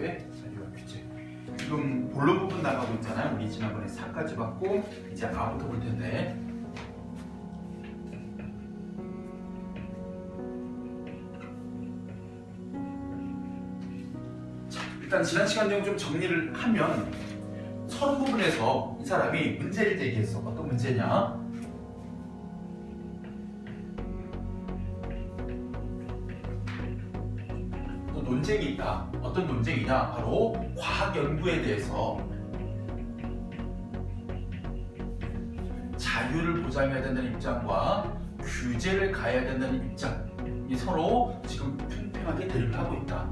5의 자유와 규제. 지금 본론 부분 나가고 있잖아요. 우리 지난번에 4까지 봤고 이제 아부터 볼 텐데. 자, 일단 지난 시간 내용 좀 정리를 하면 서론 부분에서 이 사람이 문제를 제기했어. 어떤 문제냐? 또 논쟁이 있다. 어떤 논쟁이냐? 바로 과학 연구에 대해서 자유를 보장해야 된다는 입장과 규제를 가해야 된다는 입장이 서로 지금 팽팽하게 대립을 하고 있다.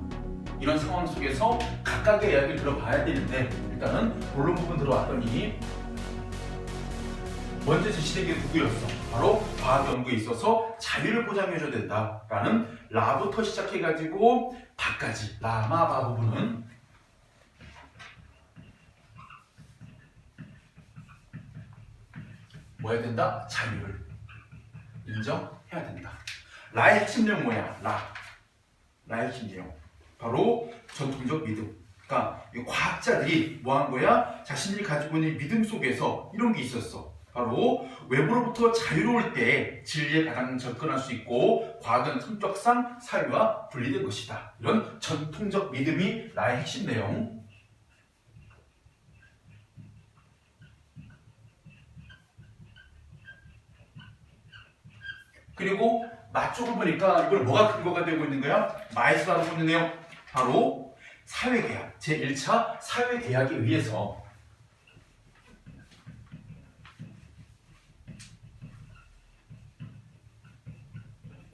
이런 상황 속에서 각각의 이야기를 들어봐야 되는데 일단은 본론 부분 들어왔더니 먼저 제시된 게 누구였어? 바로 과학 연구에 있어서 자유를 보장해줘야 된다라는 라부터 시작해가지고 바까지 라마바 부분은 뭐 해야 된다? 자유를 인정해야 된다. 라의 핵심 내용 뭐야? 라의 핵심 내용 바로 전통적 믿음. 그러니까 이 과학자들이 뭐 한 거야? 자신들이 가지고 있는 믿음 속에서 이런 게 있었어. 바로 외부로부터 자유로울 때 진리에 가장 접근할 수 있고 과학은 성격상 사유와 분리된 것이다. 이런 전통적 믿음이 나의 핵심 내용. 그리고 마 쪽을 보니까 이걸 뭐가 근거가 되고 있는 거야? 마에서 다루고 있는 내용 바로 사회계약 제1차 사회계약에 의해서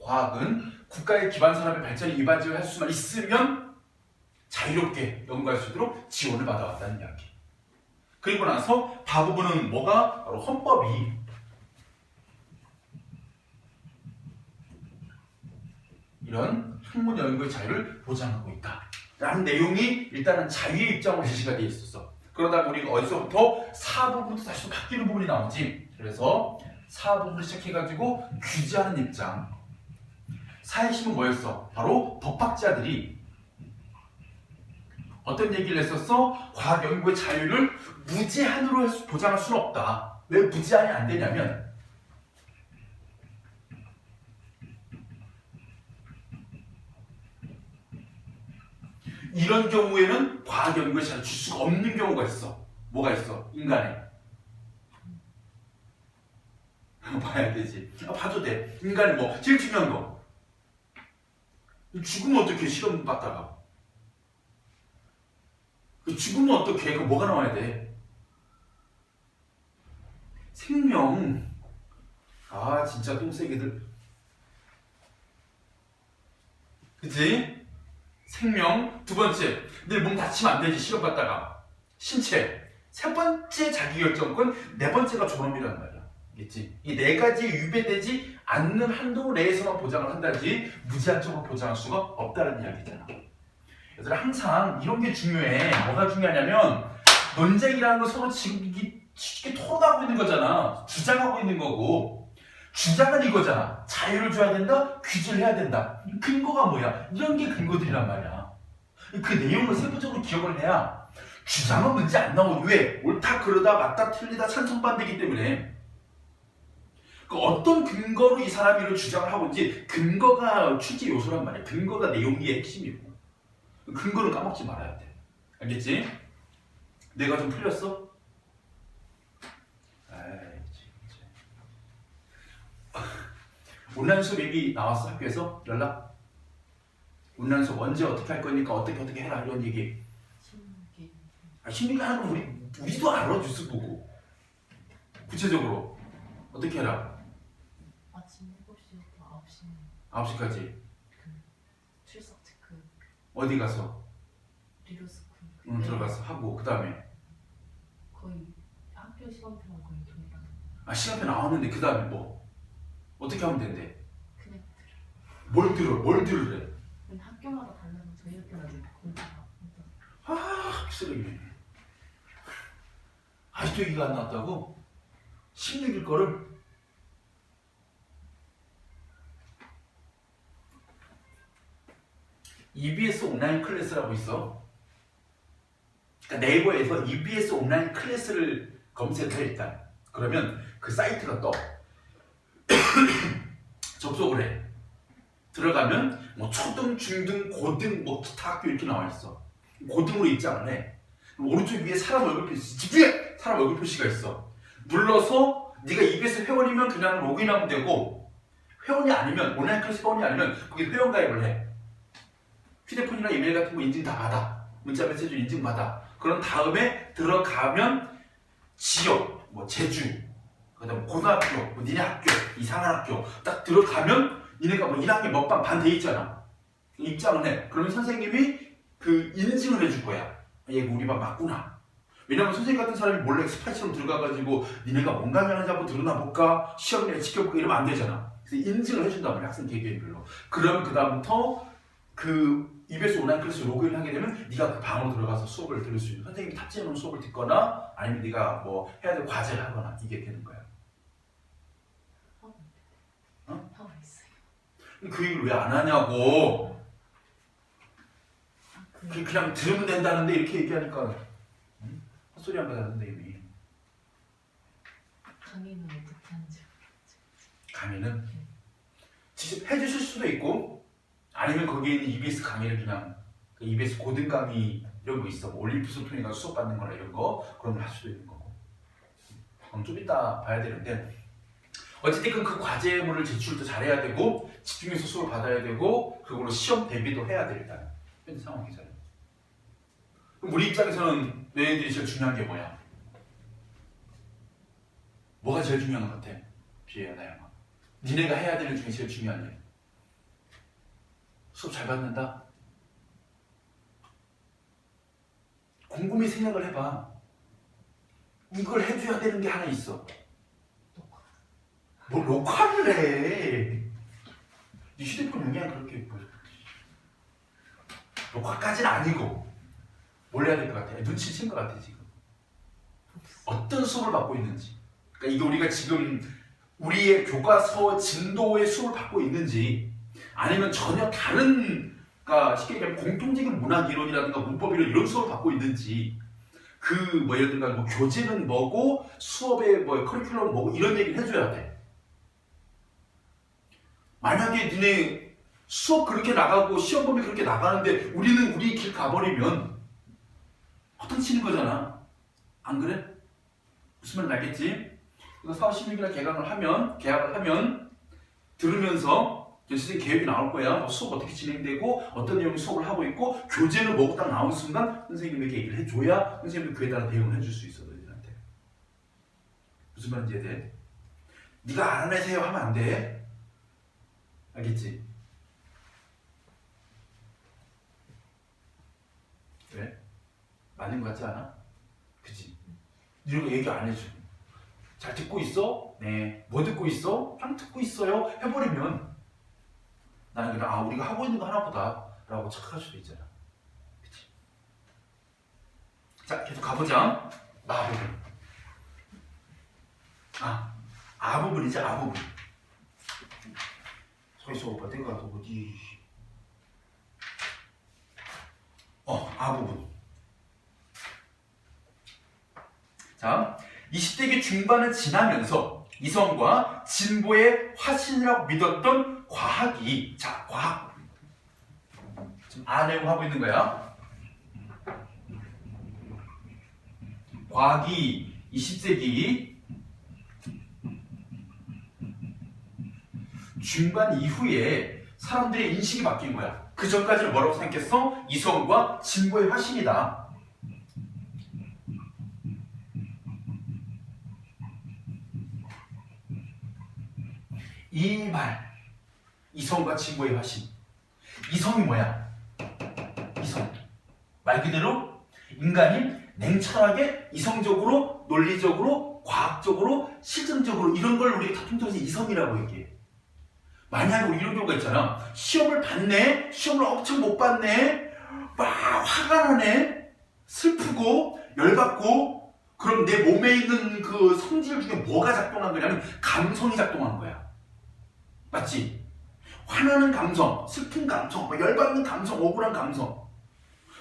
과학은 국가의 기반 산업의 발전에 이바지를 할 수만 있으면 자유롭게 연구할 수 있도록 지원을 받아왔다는 이야기. 그리고 나서 바 부분은 뭐가? 바로 헌법이 이런 학문 연구의 자유를 보장하고 있다. 라는 내용이 일단은 자유의 입장으로 제시가 되어 있었어. 그러다 보니까 어디서부터 사부부터 다시 또 바뀌는 부분이 나오지. 그래서 사부부를 시작해가지고 규제하는 입장. 사회심은 뭐였어? 바로 법학자들이 어떤 얘기를 했었어? 과학 연구의 자유를 무제한으로 보장할 수는 없다. 왜 무제한이 안 되냐면 이런 경우에는 과학 연구에 자유를 줄 수가 없는 경우가 있어. 뭐가 있어? 인간에. 봐야 되지. 봐도 돼. 인간이 뭐 제일 중요한 거. 죽으면 어떻게 시험 받다가 죽으면 어떻게 그 뭐가 나와야 돼? 생명. 아 진짜 똥새끼들. 그치? 생명. 두 번째 내 몸 다치면 안 되지 시험 받다가. 신체. 세 번째 자기결정권. 네 번째가 존엄이란 말이야. 알겠지? 이 네 가지에 위배되지 않는 한도 내에서만 보장을 한다지 무제한적으로 보장할 수가 없다는 이야기잖아. 얘들아 항상 이런 게 중요해. 뭐가 중요하냐면 논쟁이라는 건 서로 지금 쉽게 토론하고 있는 거잖아. 주장하고 있는 거고 주장은 이거잖아. 자유를 줘야 된다? 규제를 해야 된다. 근거가 뭐야? 이런 게 근거들이란 말이야. 그 내용을 세부적으로 기억을 해야 주장은 문제 안 나오니 왜? 옳다 그러다 맞다 틀리다 찬성반대기 때문에 그 어떤 근거로 이 사람이 이런 주장을 하고 있는지 근거가 출제 요소란 말이야. 근거가 내용의 핵심이고 근거를 까먹지 말아야 돼. 알겠지? 내가 좀 풀렸어? 에이 진짜. 온라인 수업 얘기 나왔어 학교에서? 연락? 온라인 수업 언제 어떻게 할 거니까 어떻게 해라 이런 얘기. 16개. 16개 하는 거 우리도 알아 뉴스 보고. 구체적으로 어떻게 해라? 아침 7시부터 9시 9시까지 출석 체크 어디 가서? 리로스쿨 들어가서 하고 그 다음에 거의 학교 시간표랑 거의 동일한 시간표 나왔는데 그 다음에 뭐? 어떻게 하면 된대? 그냥 뭘 들으래? 학교마다 달라서 저희 학교는 공부가 쓰레기네. 아직도 얘기가 안 나왔다고? 16일 거를? EBS 온라인 클래스라고 있어. 그러니까 네이버에서 EBS 온라인 클래스를 검색해 일단. 그러면 그 사이트가 떠. 접속을 해. 들어가면 뭐 초등, 중등, 고등, 뭐 기타 학교 이렇게 나와 있어. 고등으로 입장을 해. 오른쪽 위에 사람 얼굴 표시, 집중해! 사람 얼굴 표시가 있어. 눌러서 네가 EBS 회원이면 그냥 로그인하면 되고, 회원이 아니면, 온라인 클래스 회원이 아니면 거기 회원 가입을 해. 휴대폰이나 이메일 같은 거 인증 다 받아. 문자 메시지 인증 받아. 그런 다음에 들어가면 지역, 뭐 제주, 그다음 고등학교, 뭐 니네 학교, 이상한 학교 딱 들어가면 니네가 뭐 1학년 몇 반 반 돼 있잖아. 입장을 해. 그러면 선생님이 그 인증을 해줄 거야. 얘 우리 반 맞구나. 왜냐면 선생님 같은 사람이 몰래 스파이처럼 들어가가지고 니네가 뭔 강의하는지 한번 들어나 볼까? 시험 내에 지켜볼까? 이러면 안 되잖아. 그래서 인증을 해준단 말이야. 학생 개개인별로. 그러면 그 다음부터 그 EBS 온라인 클래스 로그인 하게 되면 네가 그 방으로 들어가서 수업을 들을 수 있는, 선생님이 탑재해놓은 수업을 듣거나 아니면 네가 뭐 해야 될 과제를 하거나 이게 되는 거야. 하고 있어요. 그 얘기를 왜 안 하냐고. 그 그냥 들으면 된다는데 이렇게 얘기하니까 헛소리 한 거야 선생님이. 강의는 어떻게 하는지 강의는 직접 해주실 수도 있고 아니면 거기에 있는 EBS 강의를 그냥 그 EBS 고등 강의 이런 거 있어. 뭐 올림푸스 통해 가서 수업 받는 거나 이런 거 그런 거 할 수도 있는 거고. 그럼 좀 이따 봐야 되는데 어쨌든 그 과제물을 제출도 잘해야 되고 집중해서 수업을 받아야 되고 그걸로 시험 대비도 해야 돼 일단 현재 상황에서는. 그럼 우리 입장에서는 너희들이 제일 중요한 게 뭐야? 뭐가 제일 중요한 것 같아? 비애야 나영아. 니네가 해야 되는 중에 제일 중요한 일. 수업 잘 받는다? 곰곰이 생각을 해봐. 이걸 해줘야 되는 게 하나 있어. 뭐 녹화를 해. 네 휴대폰 용량 그렇게 뭐 녹화까지는 아니고 뭘 해야 될 것 같아? 눈치 챈 것 같아 지금. 어떤 수업을 받고 있는지. 그러니까 이게 우리가 지금 우리의 교과서 진도의 수업을 받고 있는지 아니면 전혀 다른, 그러니까 쉽게 얘기하면 공통적인 문학 이론이라든가 문법 이론 이런 수업을 받고 있는지 그 뭐 예를 들면 뭐 교재는 뭐고 수업의 뭐 커리큘럼은 뭐고 이런 얘기를 해줘야 돼. 만약에 니네 수업 그렇게 나가고 시험 범위 그렇게 나가는데 우리는 우리 길 가버리면 허탕치는 거잖아. 안 그래? 무슨 말인지 알겠지? 그래서 4월 16일에 계약을 하면 들으면서 선생님 계획이 나올 거야. 뭐 수업 어떻게 진행되고 어떤 내용의 수업을 하고 있고 교재는 뭐고 딱 나온 순간 선생님에게 얘기를 해줘야 선생님이 그에 따라 대응을 해줄 수 있어 너희들한테. 무슨 말인지 이해돼? 네가 알아내세요 하면 안 돼. 알겠지? 왜? 맞는 거 같지 않아? 그치? 이런 거 얘기 안 해줘. 잘 듣고 있어? 네. 뭐 듣고 있어? 그냥 듣고 있어요. 해버리면 나는 그냥 아 우리가 하고 있는 거 하나 보다 라고 착각할 수도 있잖아. 그치? 자 계속 가보자. 아 부분. 아 부분이지 아 부분. 서있어 오빠 내가 어디 아 부분. 자 20대기 중반을 지나면서 이성과 진보의 화신이라고 믿었던 과학이, 자 과학 지금 내용 하고 있는 거야. 과학이 20세기 중반 이후에 사람들의 인식이 바뀐 거야. 그 전까지는 뭐라고 생각했어? 이성과 진보의 화신이다. 이 말, 이성과 진보의 화신. 이성이 뭐야? 이성. 말 그대로 인간이 냉철하게 이성적으로, 논리적으로, 과학적으로, 실증적으로 이런 걸 우리가 다 통틀어서 이성이라고 얘기해. 만약에 우리 이런 경우가 있잖아. 시험을 봤네? 시험을 엄청 못 봤네? 막 화가 나네? 슬프고, 열받고, 그럼 내 몸에 있는 그 성질 중에 뭐가 작동한 거냐면 감성이 작동한 거야. 맞지? 화나는 감성, 슬픈 감성, 열받는 감성, 억울한 감성.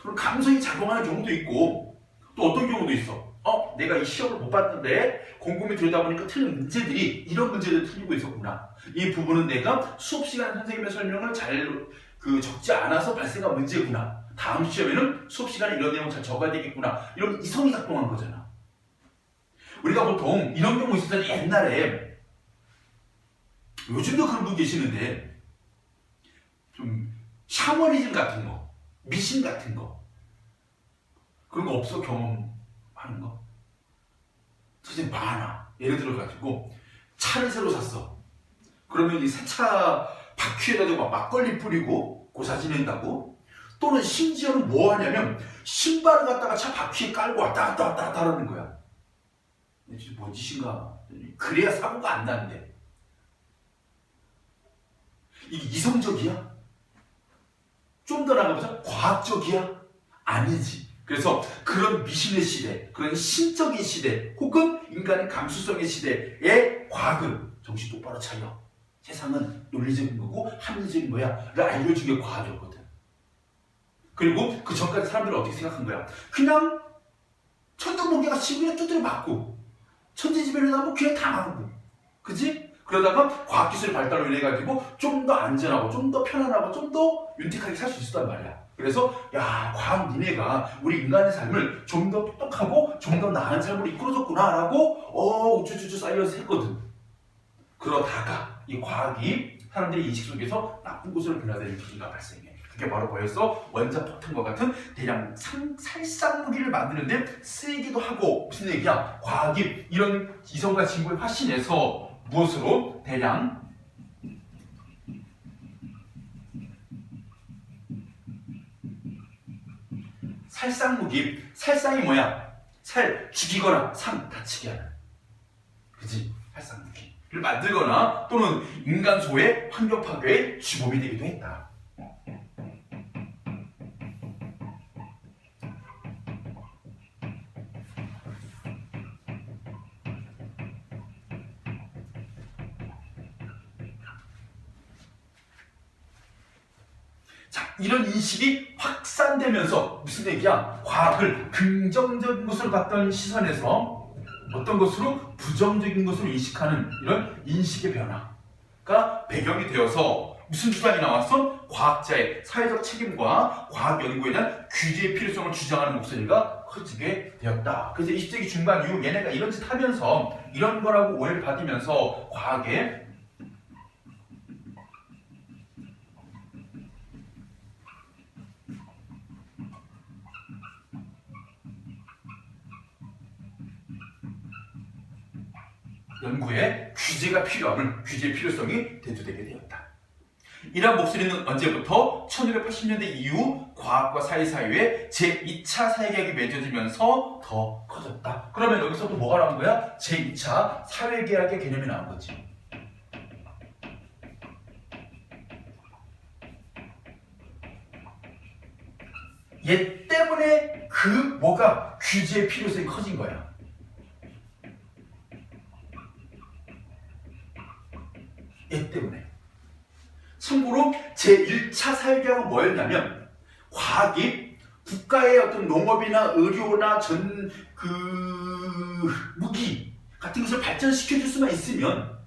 그럼 감성이 작용하는 경우도 있고 또 어떤 경우도 있어. 내가 이 시험을 못 봤는데 곰곰이 들여다보니까 틀린 문제들이 이런 문제를 틀리고 있었구나. 이 부분은 내가 수업 시간에 선생님의 설명을 잘 적지 않아서 발생한 문제구나. 다음 시험에는 수업 시간에 이런 내용 잘 적어야 되겠구나. 이런 이성이 작동한 거잖아. 우리가 보통 이런 경우 있었잖아. 옛날에, 요즘도 그런 분 계시는데 좀 샤머니즘 같은 거, 미신 같은 거, 그런 거 없어? 경험하는 거? 선생님 많아. 예를 들어가지고 차를 새로 샀어. 그러면 이 새 차 바퀴에다 대고 막걸리 뿌리고 고사 지낸다고? 또는 심지어는 뭐 하냐면 신발을 갖다가 차 바퀴에 깔고 왔다 갔다 하는 거야. 뭔 짓인가? 그래야 사고가 안 나는데. 이게 이성적이야? 좀 더 나가보자. 과학적이야? 아니지. 그래서 그런 미신의 시대, 그런 신적인 시대, 혹은 인간의 감수성의 시대에 과학은 정신 똑바로 차려. 세상은 논리적인 거고 합리적인 거야 를 알려준 게 과학이었거든. 그리고 그 전까지 사람들은 어떻게 생각한 거야? 그냥 천둥번개가 치고 그냥 두드려 맞고 천지지변이 나면 그냥 당하고, 그지? 그러다가 과학기술의 발달로 인해가지고 좀 더 안전하고 좀 더 편안하고 좀 더 윤택하게 살 수 있었단 말이야. 그래서 야, 과학 니네가 우리 인간의 삶을 좀 더 똑똑하고 좀 더 나은 삶으로 이끌어줬구나 라고 우쭈쭈쭈 사이언스 했거든. 그러다가 이 과학이 사람들의 인식 속에서 나쁜 곳으로 변화되는 계기가 발생해. 그게 바로 뭐였어? 원자폭탄과 같은 대량 살상무기를 만드는데 쓰이기도 하고. 무슨 얘기야? 과학이 이런 이성과 진보의 화신에서 무엇으로? 대량 살상무기. 살상이 뭐야? 살 죽이거나 상 다치게 하는, 그지? 살상무기를 만들거나 또는 인간소의 환경 파괴의 주범이 되기도 했다. 자, 이런 인식이 확산되면서 무슨 얘기야? 과학을 긍정적인 것으로 봤던 시선에서 어떤 것으로? 부정적인 것으로 인식하는 이런 인식의 변화가 배경이 되어서 무슨 주장이 나왔어? 과학자의 사회적 책임과 과학 연구에 대한 규제의 필요성을 주장하는 목소리가 커지게 되었다. 그래서 20세기 중반 이후 얘네가 이런 짓 하면서 이런 거라고 오해를 받으면서 과학의 연구에 규제가 필요함을, 규제의 필요성이 대두되게 되었다. 이러한 목소리는 언제부터? 1980년대 이후 과학과 사회 사이에 제2차 사회개혁이 맺어지면서 더 커졌다. 그러면 여기서 또 뭐가 나온 거야? 제2차 사회개혁의 개념이 나온 거지. 얘 때문에 뭐가 규제의 필요성이 커진 거야. 얘 때문에. 참고로 제1차 사회개혁은 뭐였냐면 과학이 국가의 어떤 농업이나 의료나 무기 같은 것을 발전시켜줄 수만 있으면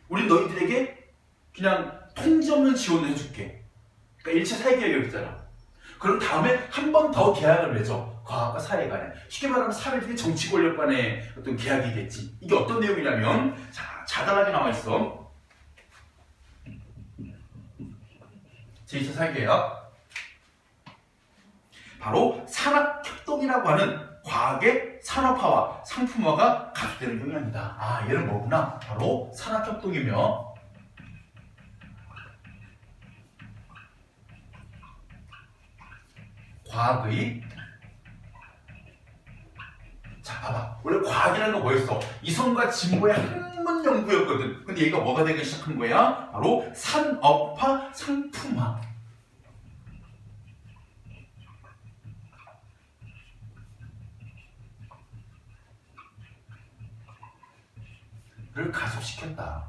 우린 너희들에게 그냥 통지 없는 지원을 해줄게. 그러니까 1차 사회개혁이었잖아. 그럼 다음에 한 번 더 계약을 맺어. 과학과 사회 간에. 쉽게 말하면 사회적인 정치 권력 간의 어떤 계약이겠지. 이게 어떤 내용이냐면 자잘하게 나와 있어. 제2차 사회개혁. 바로 산학협동이라고 하는 과학의 산업화와 상품화가 가속되는 경향이다. 얘는 뭐구나? 바로 산학협동이며 과학의 봐봐. 원래 과학이라는 건 뭐였어? 이성과 진보의 학문 연구였거든. 근데 얘가 뭐가 되기 시작한 거야? 바로 산업화, 상품화. 를 가속시켰다.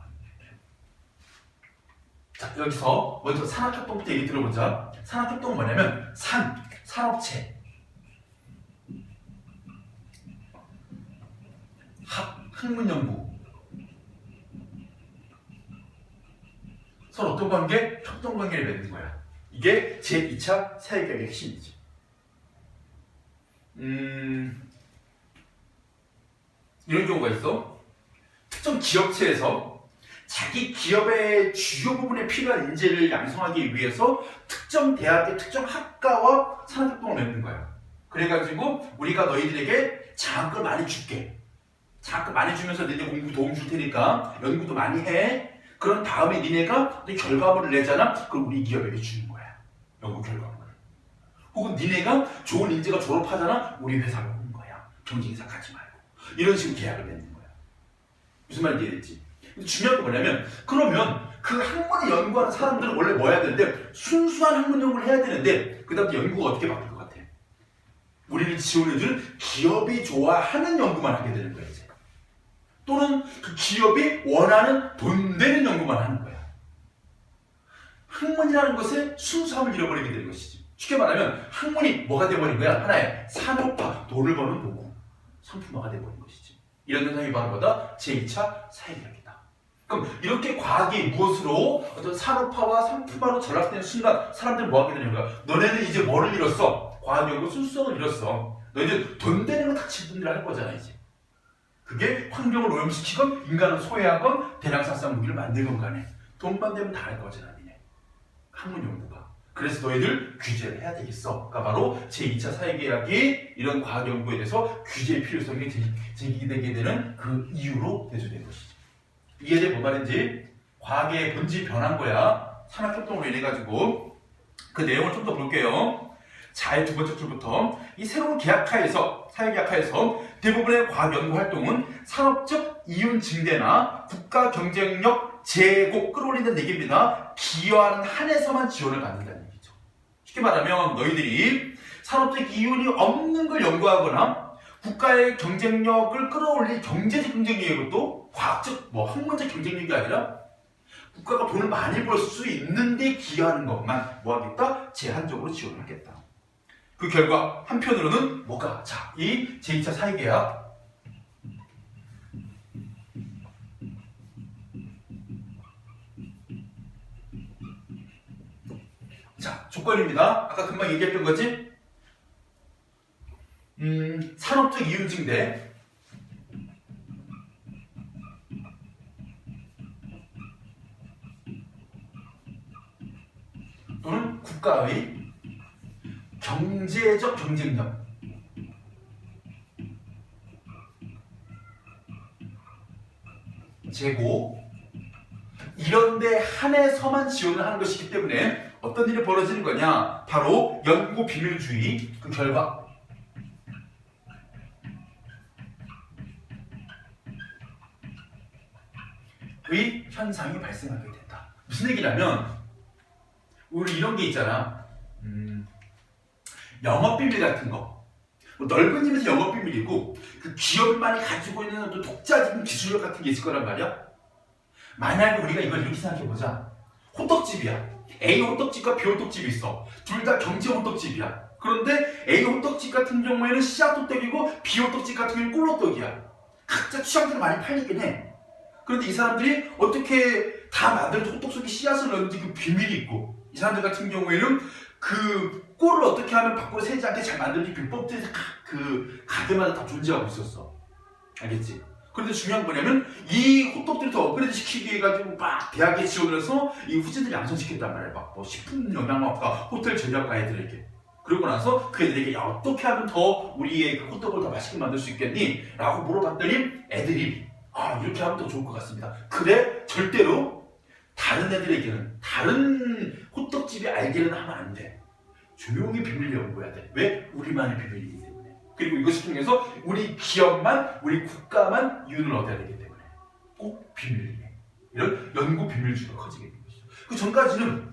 자, 여기서 먼저 산학협동부터 얘기 들어보자. 산학협동은 뭐냐면 산업체. 학문 연구. 서로 어떤 관계? 협동 관계를 맺는 거야. 이게 제2차 사회개혁의 핵심이지. 이런 경우가 있어. 특정 기업체에서 자기 기업의 주요 부분에 필요한 인재를 양성하기 위해서 특정 대학의 특정 학과와 산업협동을 맺는 거야. 그래가지고 우리가 너희들에게 장학금을 많이 줄게. 장학금 많이 주면서 너희들 공부 도움 줄 테니까 연구도 많이 해. 그런 다음에 니네가 결과물을 내잖아. 그럼 우리 기업에게 주는 거야. 연구 결과물을. 혹은 니네가 좋은 인재가 졸업하잖아. 우리 회사로 오는 거야. 경쟁사 가지 말고. 이런 식으로 계약을 맺는 거야. 무슨 말인지 이해됐지? 중요한 건 뭐냐면 그러면 그 학문을 연구하는 사람들은 원래 뭐 해야 되는데 순수한 학문 연구를 해야 되는데 그 다음에 연구가 어떻게 바뀔 것 같아? 우리를 지원해주는 기업이 좋아하는 연구만 하게 되는 거야 이제. 또는 그 기업이 원하는 돈 되는 연구만 하는 거야. 학문이라는 것의 순수함을 잃어버리게 되는 것이지. 쉽게 말하면 학문이 뭐가 되어버린 거야? 하나의 산업화, 돈을 버는 도구, 상품화가 되어버린 것이지. 이런 현상이 바로 뭐다? 제2차 사회개혁이다. 그럼 이렇게 과학이 무엇으로 어떤 산업화와 상품화로 전락되는 순간 사람들은 뭐 하게 되는 거야? 너네는 이제 뭐를 잃었어? 과학연구 순수성을 잃었어. 너희들 돈 되는 거 닥칠 분들 할 거잖아 이제. 그게 환경을 오염시키건 인간을 소외하건 대량살상 무기를 만들건 간에 돈만 되면 다 할 거잖아 니네. 학문 연구가. 그래서 너희들 규제를 해야 되겠어. 그러니까 바로 제2차 사회개혁이 이런 과학 연구에 대해서 규제의 필요성이 제기되게 되는 그 이유로 대조된 것이지. 이해돼? 뭔 말인지? 과학의 본질이 변한 거야. 산업협동으로 인해가지고. 그 내용을 좀 더 볼게요. 자, 두 번째 줄부터 이 새로운 계약하에서 사회계약하에서 대부분의 과학 연구 활동은 산업적 이윤 증대나 국가 경쟁력 제고 끌어올리는 얘기입니다. 기여하는 한에서만 지원을 받는다는 얘기죠. 쉽게 말하면 너희들이 산업적 이윤이 없는 걸 연구하거나 국가의 경쟁력을 끌어올릴 경제적 경쟁력이 것도 과학적, 학문적 경쟁력이 아니라 국가가 돈을 많이 벌 수 있는데 기여하는 것만 뭐 하겠다? 제한적으로 지원을 하겠다. 그 결과 한편으로는 뭐가? 자, 이 제2차 사회계약 자, 조건입니다. 아까 금방 얘기했던 거지? 산업적 이윤 증대 또는 국가의 경제적 경쟁력 제고 이런 데 한해서만 지원을 하는 것이기 때문에 어떤 일이 벌어지는 거냐? 바로 연구 비밀주의 그 결과 의 현상이 발생하게 된다. 무슨 얘기냐면 우리 이런 게 있잖아. 영업비밀 같은 거. 넓은 의미에서 영업비밀이고 그 기업만이 가지고 있는 어떤 독자적인 기술력 같은 게 있을 거란 말이야. 만약에 우리가 이걸 이렇게 생각해보자. 호떡집이야. A 호떡집과 B 호떡집이 있어. 둘 다 경제 호떡집이야. 그런데 A 호떡집 같은 경우에는 씨앗 호떡이고 B 호떡집 같은 경우에는 꿀 호떡이야. 각자 취향대로 많이 팔리긴 해. 그런데 이 사람들이 어떻게 다 만든 호떡 속에 씨앗을 넣는지 그 비밀이 있고 이 사람들 같은 경우에는 그 꿀을 어떻게 하면 밖으로 새지 않게 잘 만드는지 비법들이 그 가게마다 다 존재하고 있었어. 알겠지? 그런데 중요한 건 뭐냐면 이 호떡들을 더 업그레이드 시키기 해가지고 막 대학에 지원을 해서 이 후진들을 양성시켰단 말이야. 막 식품 영양학과, 호텔 전략과 애들에게. 그러고 나서 그 애들에게 야, 어떻게 하면 더 우리의 그 호떡을 더 맛있게 만들 수 있겠니? 라고 물어봤더니 애들이 이렇게 하면 더 좋을 것 같습니다. 그래? 절대로 다른 애들에게는 다른 호떡집이 알게는 하면 안 돼. 조용히 비밀 연구해야 돼. 왜? 우리만의 비밀이기 때문에. 그리고 이것을 통해서 우리 기업만, 우리 국가만 이윤을 얻어야 되기 때문에 꼭 비밀리에 이런 연구 비밀주의가 커지게 된 것이죠. 그 전까지는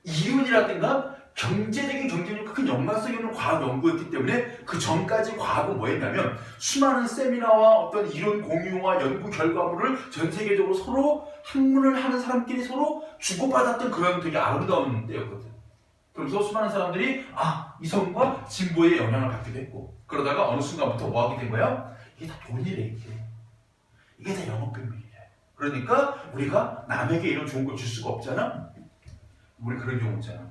이윤이라든가 경제적인 경쟁력과 큰 연관성이 있는 과학 연구였기 때문에 그 전까지 과학은 뭐였냐면 수많은 세미나와 어떤 이론 공유와 연구 결과물을 전 세계적으로 서로 학문을 하는 사람끼리 서로 주고받았던 그런 되게 아름다운 때였거든. 그러면서 수많은 사람들이 이성과 진보의 영향을 받기도 했고 그러다가 어느 순간부터 뭐 하게 된 거야? 이게 다 돈이래 이게. 이게 다 영업 비밀이래. 그러니까 우리가 남에게 이런 좋은 걸 줄 수가 없잖아. 우리 그런 경우 있잖아.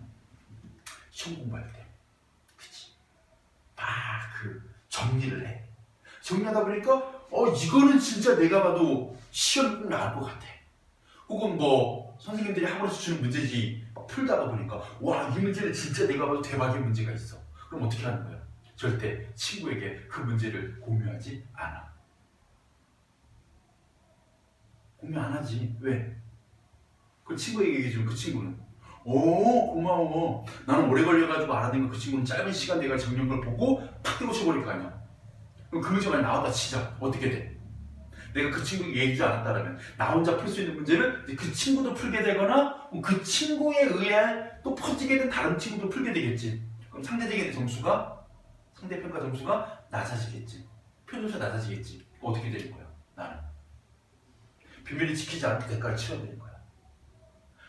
시험 공부할 때, 그치? 막 정리를 해. 정리하다 보니까 이거는 진짜 내가 봐도 시험 나올 것 같아. 혹은 뭐 선생님들이 학원에서 주는 문제지 막 풀다가 보니까 와, 이 문제는 진짜 내가 봐도 대박의 문제가 있어. 그럼 어떻게 하는 거야? 절대 친구에게 그 문제를 공유하지 않아. 공유 안 하지. 왜? 그 친구에게 얘기해주면 그 친구는 고마워. 나는 오래 걸려가지고 알아낸 거 그 친구는 짧은 시간 내가 정리한 걸 보고 팍 뜨고 쳐버릴 거 아니야. 그럼 그 문제가 나왔다 치자. 어떻게 돼? 내가 그 친구에게 얘기하지 않았다면 나 혼자 풀 수 있는 문제를 그 친구도 풀게 되거나 그 친구에 의해 또 퍼지게 된 다른 친구도 풀게 되겠지. 그럼 상대적인 상대평가 점수가 낮아지겠지. 표준수 낮아지겠지. 어떻게 되는 거야? 나는 비밀을 지키지 않고 대가를 치러야 되는 거야.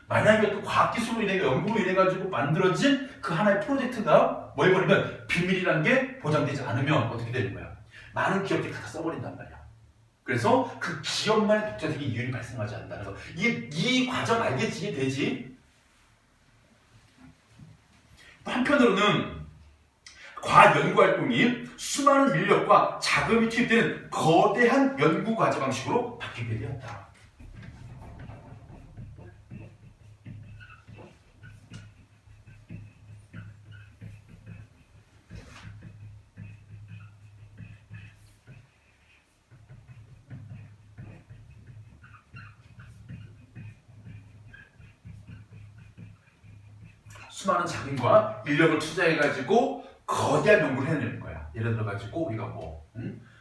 만약에 또 과학기술로 인해 연구로 인해 가지고 만들어진 그 하나의 프로젝트가 뭐 해버리면 비밀이라는 게 보장되지 않으면 어떻게 되는 거야? 많은 기업들이 갖다 써버린단 말이야. 그래서 그 기업만의 독자적인 이윤이 발생하지 않는다는 거. 이 과정 알겠지? 이해되지? 한편으로는 과학 연구 활동이 수많은 인력과 자금이 투입되는 거대한 연구 과제 방식으로 바뀌게 되었다. 수많은 자금과 인력을 투자해가지고 거대한 연구를 해내는 거야. 예를 들어가지고 우리가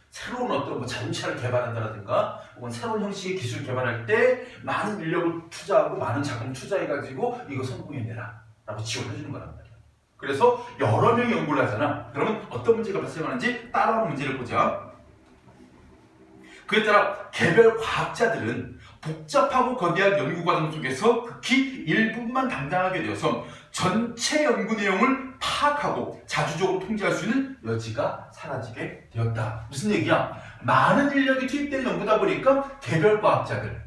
새로운 어떤 자동차를 개발한다라든가 혹은 새로운 형식의 기술을 개발할 때 많은 인력을 투자하고 많은 자금을 투자해가지고 이거 성공해내라 라고 지원해주는 거란 말이야. 그래서 여러 명이 연구를 하잖아. 그러면 어떤 문제가 발생하는지 따라오는 문제를 보자. 그에 따라 개별 과학자들은 복잡하고 거대한 연구 과정 속에서 극히 일부분만 담당하게 되어서 전체 연구 내용을 파악하고 자주적으로 통제할 수 있는 여지가 사라지게 되었다. 무슨 얘기야? 많은 인력이 투입되는 연구다 보니까 개별 과학자들,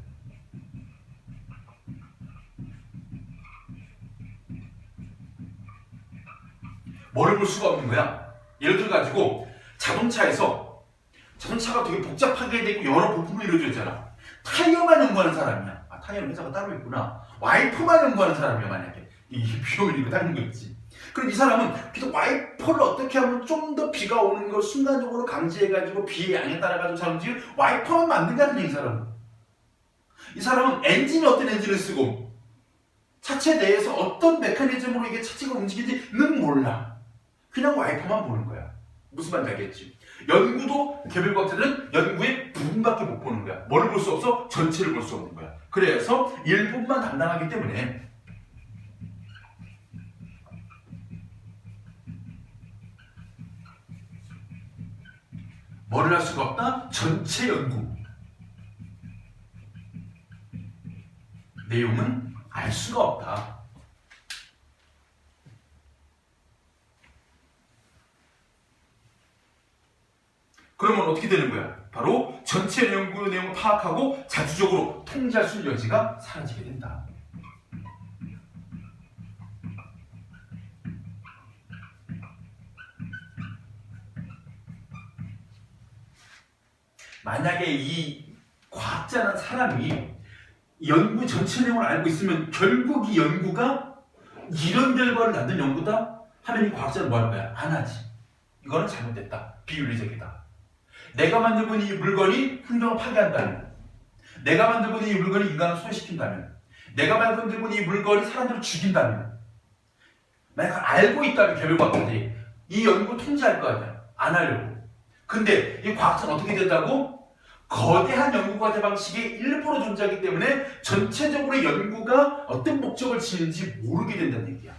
뭐를 볼 수가 없는 거야. 예를 들어가지고 자동차가 되게 복잡하게 되고 여러 부품으로 이루어져 있잖아. 타이어만 연구하는 사람이야. 타이어는 회사가 따로 있구나. 와이퍼만 연구하는 사람이야. 만약에 이 비용을 이거 다른 거겠지. 그럼 이 사람은 계속 와이퍼를 어떻게 하면 좀 더 비가 오는 걸 순간적으로 감지해가지고 비의 양에 따라가지고 잘 움직이는 와이퍼만 만든다는 얘기. 이 사람은 엔진이 어떤 엔진을 쓰고 차체 내에서 어떤 메커니즘으로 이게 차체가 움직이는지는 몰라. 그냥 와이퍼만 보는 거야. 무슨 말인지 알겠지? 연구도 개별 과학자들은 연구의 부분밖에 못 보는 거야. 뭐를 볼 수 없어? 전체를 볼 수 없는 거야. 그래서 일부분만 담당하기 때문에 뭐를 할 수가 없다? 전체 연구 내용은 알 수가 없다. 그러면 어떻게 되는 거야? 바로 전체 연구 내용을 파악하고 자주적으로 통제할 수 있는 여지가 사라지게 된다. 만약에 이 과학자라는 사람이 연구 전체 내용을 알고 있으면 결국 이 연구가 이런 결과를 낳는 연구다 하면 이 과학자는 뭐 할 거야? 안 하지. 이거는 잘못됐다. 비윤리적이다. 내가 만들고 있는 이 물건이 환경을 파괴한다면, 내가 만들고 있는 이 물건이 인간을 손해시킨다면, 내가 만들고 있는 이 물건이 사람들을 죽인다면, 만약 알고 있다면 개별 과학자들이 이 연구 통제할 거 아니야. 안 하려고. 근데 이 과학자는 어떻게 된다고? 거대한 연구 과제 방식이 일부러 존재하기 때문에 전체적으로 연구가 어떤 목적을 지니는지 모르게 된다는 얘기야.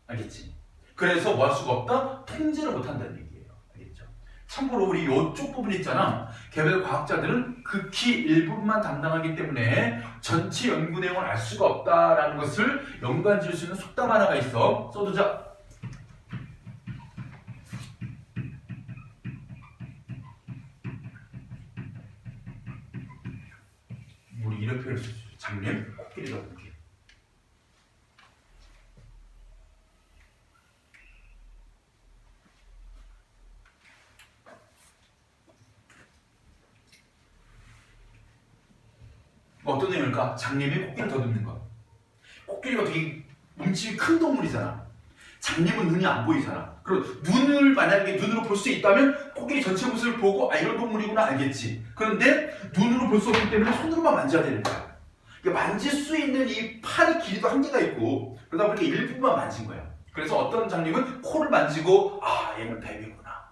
알겠지? 그래서 뭐 할 수가 없다? 통제를 못 한다는 얘기예요. 알겠죠? 참고로 우리 이쪽 부분 있잖아. 개별 과학자들은 극히 일부분만 담당하기 때문에 전체 연구 내용을 알 수가 없다라는 것을 연관 지을 수 있는 속담 하나가 있어. 써두자. 이런 표현을 쓰죠. 장님, 코끼리 더듬기. 어떤 의미일까? 장님이 코끼리를 더듬는 것. 코끼리가 되게 몸집이 큰 동물이잖아. 장님은 눈이 안 보이잖아. 그리고 눈을 만약에 눈으로 볼 수 있다면 코끼리 전체 모습을 보고 아 이런 동물이구나 알겠지. 그런데 눈으로 볼 수 없기 때문에 손으로만 만져야 되는 거야. 그러니까 만질 수 있는 이 팔의 길이도 한계가 있고 그러다 보니까 일부만 만진 거야. 그래서 어떤 장님은 코를 만지고 아 얘는 뱀이구나.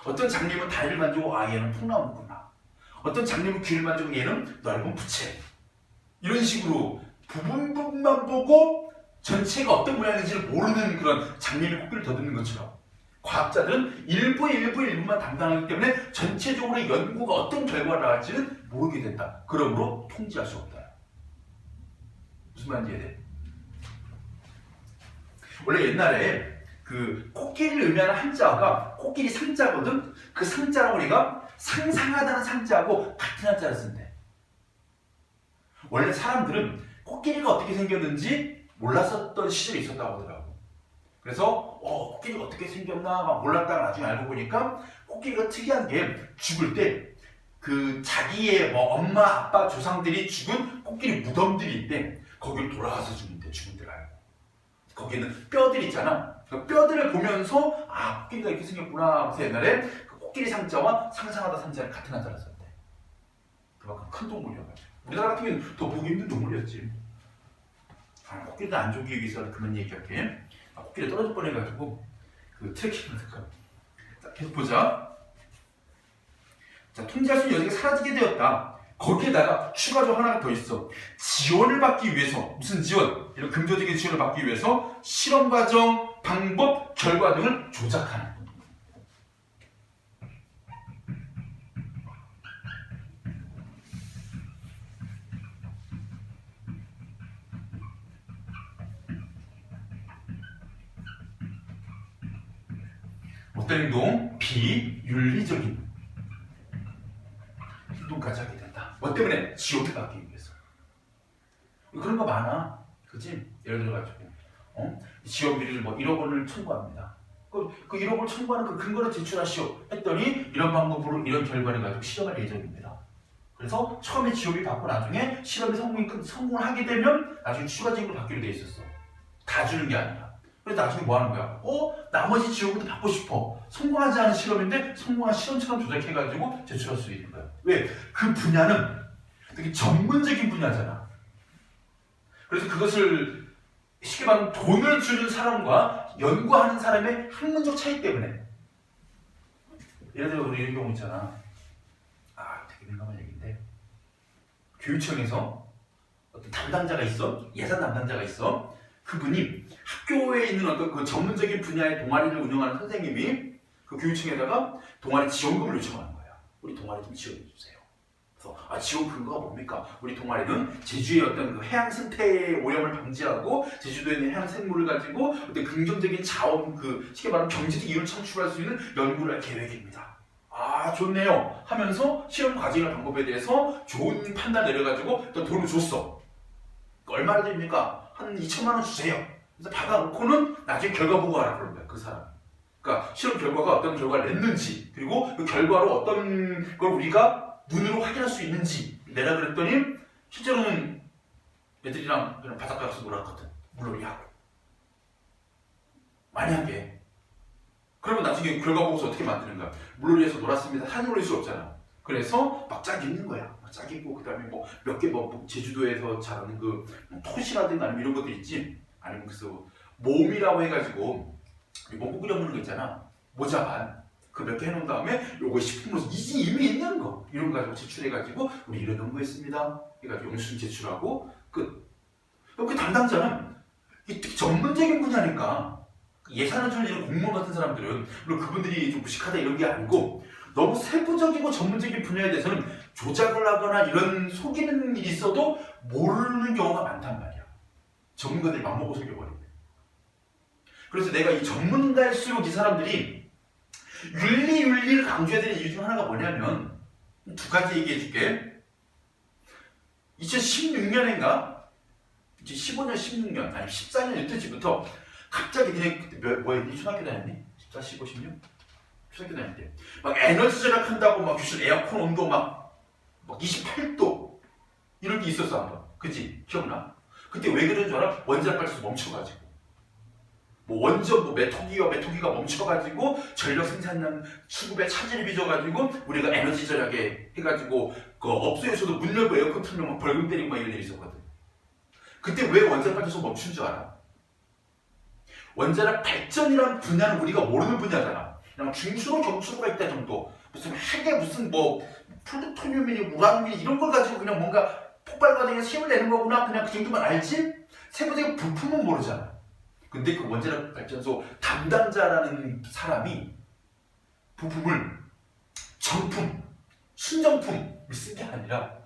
어떤 장님은 다리를 만지고 아 얘는 통나무구나. 어떤 장님은 귀를 만지고 얘는 넓은 부채. 이런 식으로 부분만 보고 전체가 어떤 모양인지를 모르는 그런 장님이 코끼리를 더듬는 것처럼 과학자들은 일부만 담당하기 때문에 전체적으로 연구가 어떤 결과를 나갈지는 모르게 된다. 그러므로 통제할 수 없다. 무슨 말인지 이해돼? 원래 옛날에 그 코끼리를 의미하는 한자가 코끼리 상자거든. 그 상자랑 우리가 상상하다는 상자하고 같은 한자를 쓴대. 원래 사람들은 코끼리가 어떻게 생겼는지 몰랐었던 시절이 있었다고 하더라고. 그래서 코끼리가 어떻게 생겼나 막 몰랐다가 나중에 알고 보니까 코끼리가 특이한 게 죽을 때 그 자기의 뭐 엄마 아빠 조상들이 죽은 코끼리 무덤들이 있대. 거기를 돌아가서 죽는데 죽은 데를 알고. 거기는 뼈들이 있잖아. 그 뼈들을 보면서 아 코끼리가 이렇게 생겼구나. 그래서 옛날에 그 코끼리 상자와 상상하다 상자를 같은 한자를 썼대. 그만큼 큰 동물이어가지고. 우리나라 같은 경우는 더 보기 힘든 동물이었지. 코끼리도 안 죽이기 위해서 그런 얘기할게. 코끼리 떨어질 뻔해가지고 그 트래킹을 할까. 자, 계속 보자. 자, 통제할 수 있는 여지가 사라지게 되었다. 거기에다가 추가적으로 하나가 더 있어. 지원을 받기 위해서 무슨 지원? 이런 금전적인 지원을 받기 위해서 실험 과정, 방법, 결과 등을 조작하는. 어떤 행동? 비윤리적인 행동까지 하게 된다. 뭐 때문에? 지옥을 받기 위해서. 그런 거 많아. 그치? 예를 들어가지고 지원 비리를 뭐 1억 원을 청구합니다. 그 1억 원 청구하는 그 근거를 제출하시오 했더니 이런 방법으로 이런 결과를 가지고 실험할 예정입니다. 그래서 처음에 지원비 받고 나중에 실험에 성공을 하게 되면 나중에 추가 지원을 받기로 돼 있었어. 다 주는 게 아니라. 그래서 나중에 뭐 하는 거야? 나머지 지원금도 받고 싶어. 성공하지 않은 실험인데 성공한 실험처럼 조작해가지고 제출할 수 있는 거야. 왜? 그 분야는 되게 전문적인 분야잖아. 그래서 그것을 쉽게 말하면 돈을 주는 사람과 연구하는 사람의 학문적 차이 때문에. 예를 들어 우리 이런 경우 있잖아. 되게 민감한 얘기인데 교육청에서 어떤 담당자가 있어. 예산 담당자가 있어. 그분이 학교에 있는 어떤 그 전문적인 분야의 동아리를 운영하는 선생님이 그 교육청에다가 동아리 지원금을 요청하는 거야. 우리 동아리 좀 지원해 주세요. 그래서 지원 근거가 뭡니까? 우리 동아리는 제주의 어떤 그 해양 생태의 오염을 방지하고 제주도에 있는 해양 생물을 가지고 어떤 긍정적인 자원 쉽게 말하면 경제적 이윤을 창출할 수 있는 연구를 할 계획입니다. 좋네요 하면서 실험 과정이나 방법에 대해서 좋은 판단 내려가지고 또 돈을 줬어. 얼마나 됩니까? 한 2천만 원 주세요. 그래서 받아놓고는 나중에 결과 보고 하라 그런 거야, 그 사람. 그러니까 실험 결과가 어떤 결과를 냈는지, 그리고 그 결과로 어떤 걸 우리가 눈으로 확인할 수 있는지 내라 그랬더니 실제로는 애들이랑 그냥 바닷가 가서 놀았거든. 물놀이하고. 만약에 그러면 나중에 결과 보고서 어떻게 만드는 거야? 물놀이에서 놀았습니다. 사진 올릴 수 없잖아. 그래서 막 짝 있는 거야. 짝 있고 그다음에 몇 개 제주도에서 자라는 그 토시라든가 아니면 이런 것들 있지. 아니면 그래서 몸이라고 해가지고 몸 끓여 먹는 거 있잖아. 모자반 그 몇 개 해놓은 다음에 요거 식품으로 이미 있는 거 이런 거 가지고 제출해가지고 우리 이런 연구했습니다. 해가지고 영수증 제출하고 끝. 그 담당자는 특히 전문적인 분야니까 예산을 주는 이런 공무원 같은 사람들은 물론 그분들이 좀 무식하다 이런 게 아니고 너무 세부적이고 전문적인 분야에 대해서는 조작을 하거나 이런 속이는 일이 있어도 모르는 경우가 많단 말이야. 전문가들이 맘먹고 속여버리고. 그래서 내가 이 전문가일수록 이 사람들이 윤리를 강조해야 되는 이유 중 하나가 뭐냐면 두 가지 얘기해 줄게. 2016년인가? 2015년, 16년, 아니 14년 이때쯤부터 갑자기 니네 그때 뭐야? 니 초등학교 다녔니? 14, 15, 16? 초등학교 다닐 때. 막 에너지 절약한다고 막 교실 에어컨 온도 막 28도 이럴 때 있었어 한번. 그치? 기억나? 그때 왜 그런 줄 알아? 원자력 발전소 멈춰가지고. 뭐 원전 뭐 메토기가 멈춰가지고 전력 생산량 수급에 차질이 빚어가지고 우리가 에너지 절약에 해가지고 그 업소에서도 문 열고 에어컨 틀면 막 벌금 때리고 막 이런 일이 있었거든. 그때 왜 원자력 발전소 멈춘 줄 알아? 원자력 발전이라는 분야는 우리가 모르는 분야잖아. 그냥 중수로 경수로가 있다 정도. 무슨 핵에 무슨 뭐 플루토늄이니 우라늄이니 이런 걸 가지고 그냥 뭔가 폭발 과정에서 힘을 내는 거구나. 그냥 그 정도만 알지? 세부적인 부품은 모르잖아. 근데 그 원자력 발전소 담당자라는 사람이 부품을 정품, 순정품을 쓴 게 아니라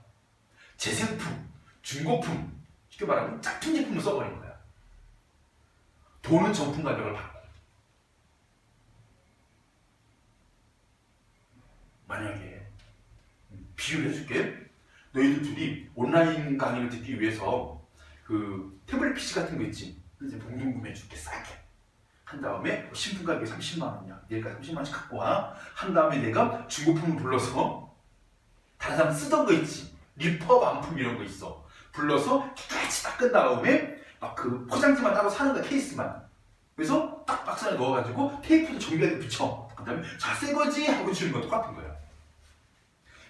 재생품, 중고품, 쉽게 말하면 짝퉁 제품을 써버린 거야. 돈은 정품 가격을 받고. 만약에 비유를 해줄게. 너희들 둘이 온라인 강의를 듣기 위해서 그 태블릿 PC 같은 거 있지? 이제 봉동 구매해줄게 싸게. 한 다음에 신품 가격이 30만 원이야. 얘가 30만 원씩 갖고 와. 한 다음에 내가 중고품을 불러서 다른 사람 쓰던 거 있지? 리퍼 반품 이런 거 있어. 불러서 깨끗이 닦은 다음에 막 그 포장지만 따로 사는 거야. 케이스만. 그래서 딱 박스 안에 넣어가지고 테이프도 정비하게 붙여. 그 다음에 자 새거지 하고 주는 거 똑같은 거야.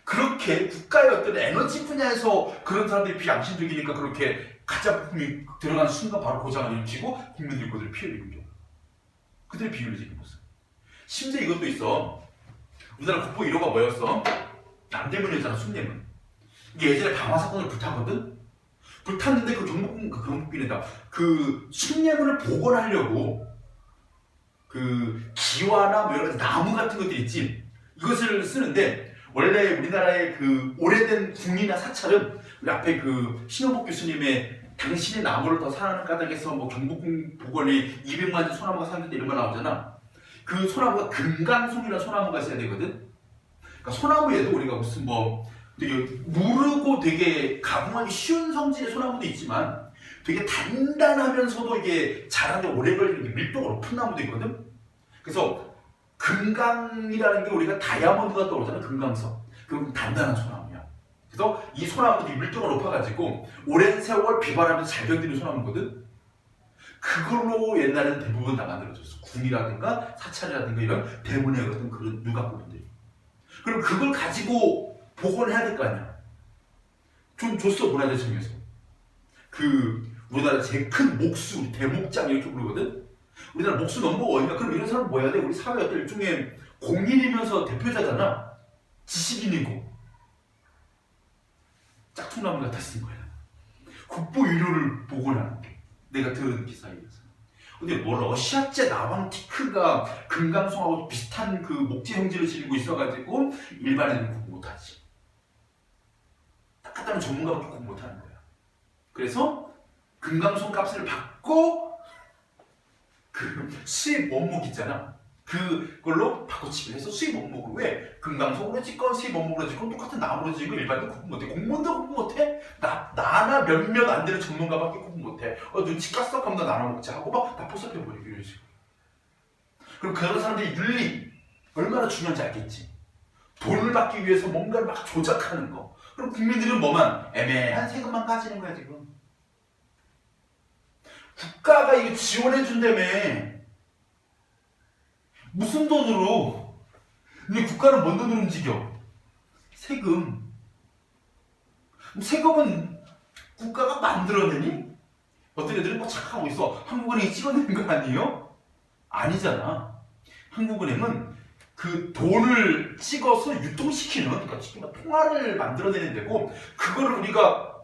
그렇게 국가의 어떤 에너지 분야에서 그런 사람들이 비양심적이니까 그렇게 가짜 부품이 들어가는 순간 바로 고장을 일으키고 국민들이 그들을 피해를 입는 경우. 그들의 비율을 지금 보세요. 심지어 이것도 있어. 우리나라 국보 1호가 뭐였어? 남대문이었잖아. 숭례문. 이게 예전에 방화 사건을 불탔거든? 불탔는데 그 경복궁에다 그 숭례문을 복원하려고 그 기와나 뭐 여러 가지 나무 같은 것들 있지? 이것을 쓰는데 원래 우리나라의 그 오래된 궁이나 사찰은 우리 앞에 그 신호복 교수님의 당신의 나무를 더 사랑하는 까닭에서 뭐 경복궁 복원에 200만 주 소나무가 사는데 이런 거 나오잖아. 그 소나무가 금강송이라는 소나무가 있어야 되거든. 그러니까 소나무에도 우리가 무슨 뭐 되게 무르고 되게 가공하기 쉬운 성질의 소나무도 있지만 되게 단단하면서도 이게 자라는데 오래 걸리는 밀도가 높은 나무도 있거든. 그래서 금강이라는 게 우리가 다이아몬드가 떠오르잖아. 금강석. 그건 단단한 소나무야. 그래서 이 소나무도 밀도가 높아가지고 오랜 세월 비바람에서 잘 견디는 소나무거든. 그걸로 옛날에는 대부분 다 만들어졌어. 궁이라든가 사찰이라든가 이런 대문의 어떤 그런 누각 부분들이. 그럼 그걸 가지고 복원해야 될 거 아니야. 좀 줬어 문화재청에서. 그 우리나라 제일 큰 목수 대목장 이렇게 부르거든. 우리나라 목수 넘버원이야. 그럼 이런 사람 뭐 해야 돼? 우리 사회 어떤 일종의 공인이면서 대표자잖아. 지식인이고 짝퉁나무 같아 쓴 거야. 국보 1호를 복원하는 게 내가 들은 기사에서. 근데 뭐 러시아제 나방티크가 금강송하고 비슷한 그 목재 형질을 지니고 있어가지고 일반인은 구분 못하지. 딱딱한 전문가밖에 구분 못하는 거야. 그래서 금강송 값을 받고 그 수입 원목 있잖아. 그걸로 바꿔치기를 해서 수입 원목을 왜 금강송으로 찍건 수입 원목으로 찍건 똑같은 나무로 찍고 일반인 구분 못해. 공무원도 구분 못해. 나나 몇몇 안 되는 전문가밖에 구분 못해. 눈치 깠어? 그럼 나 나눠 먹자 하고 막 다 포섭해버리고 이런 식으로. 그럼 그런 사람들이 윤리 얼마나 중요한지 알겠지. 돈을 받기 위해서 뭔가를 막 조작하는 거. 그럼 국민들은 뭐만 애매한 세금만 까지는 거야 지금. 국가가 이거 지원해준다며. 무슨 돈으로? 근데 국가는 뭔 돈으로 움직여? 세금. 세금은 국가가 만들어내니? 어떤 애들은 뭐 착하고 있어. 한국은행이 찍어내는 거 아니에요? 아니잖아. 한국은행은 그 돈을 찍어서 유통시키는, 그러니까 통화를 만들어내는 데고, 그거를 우리가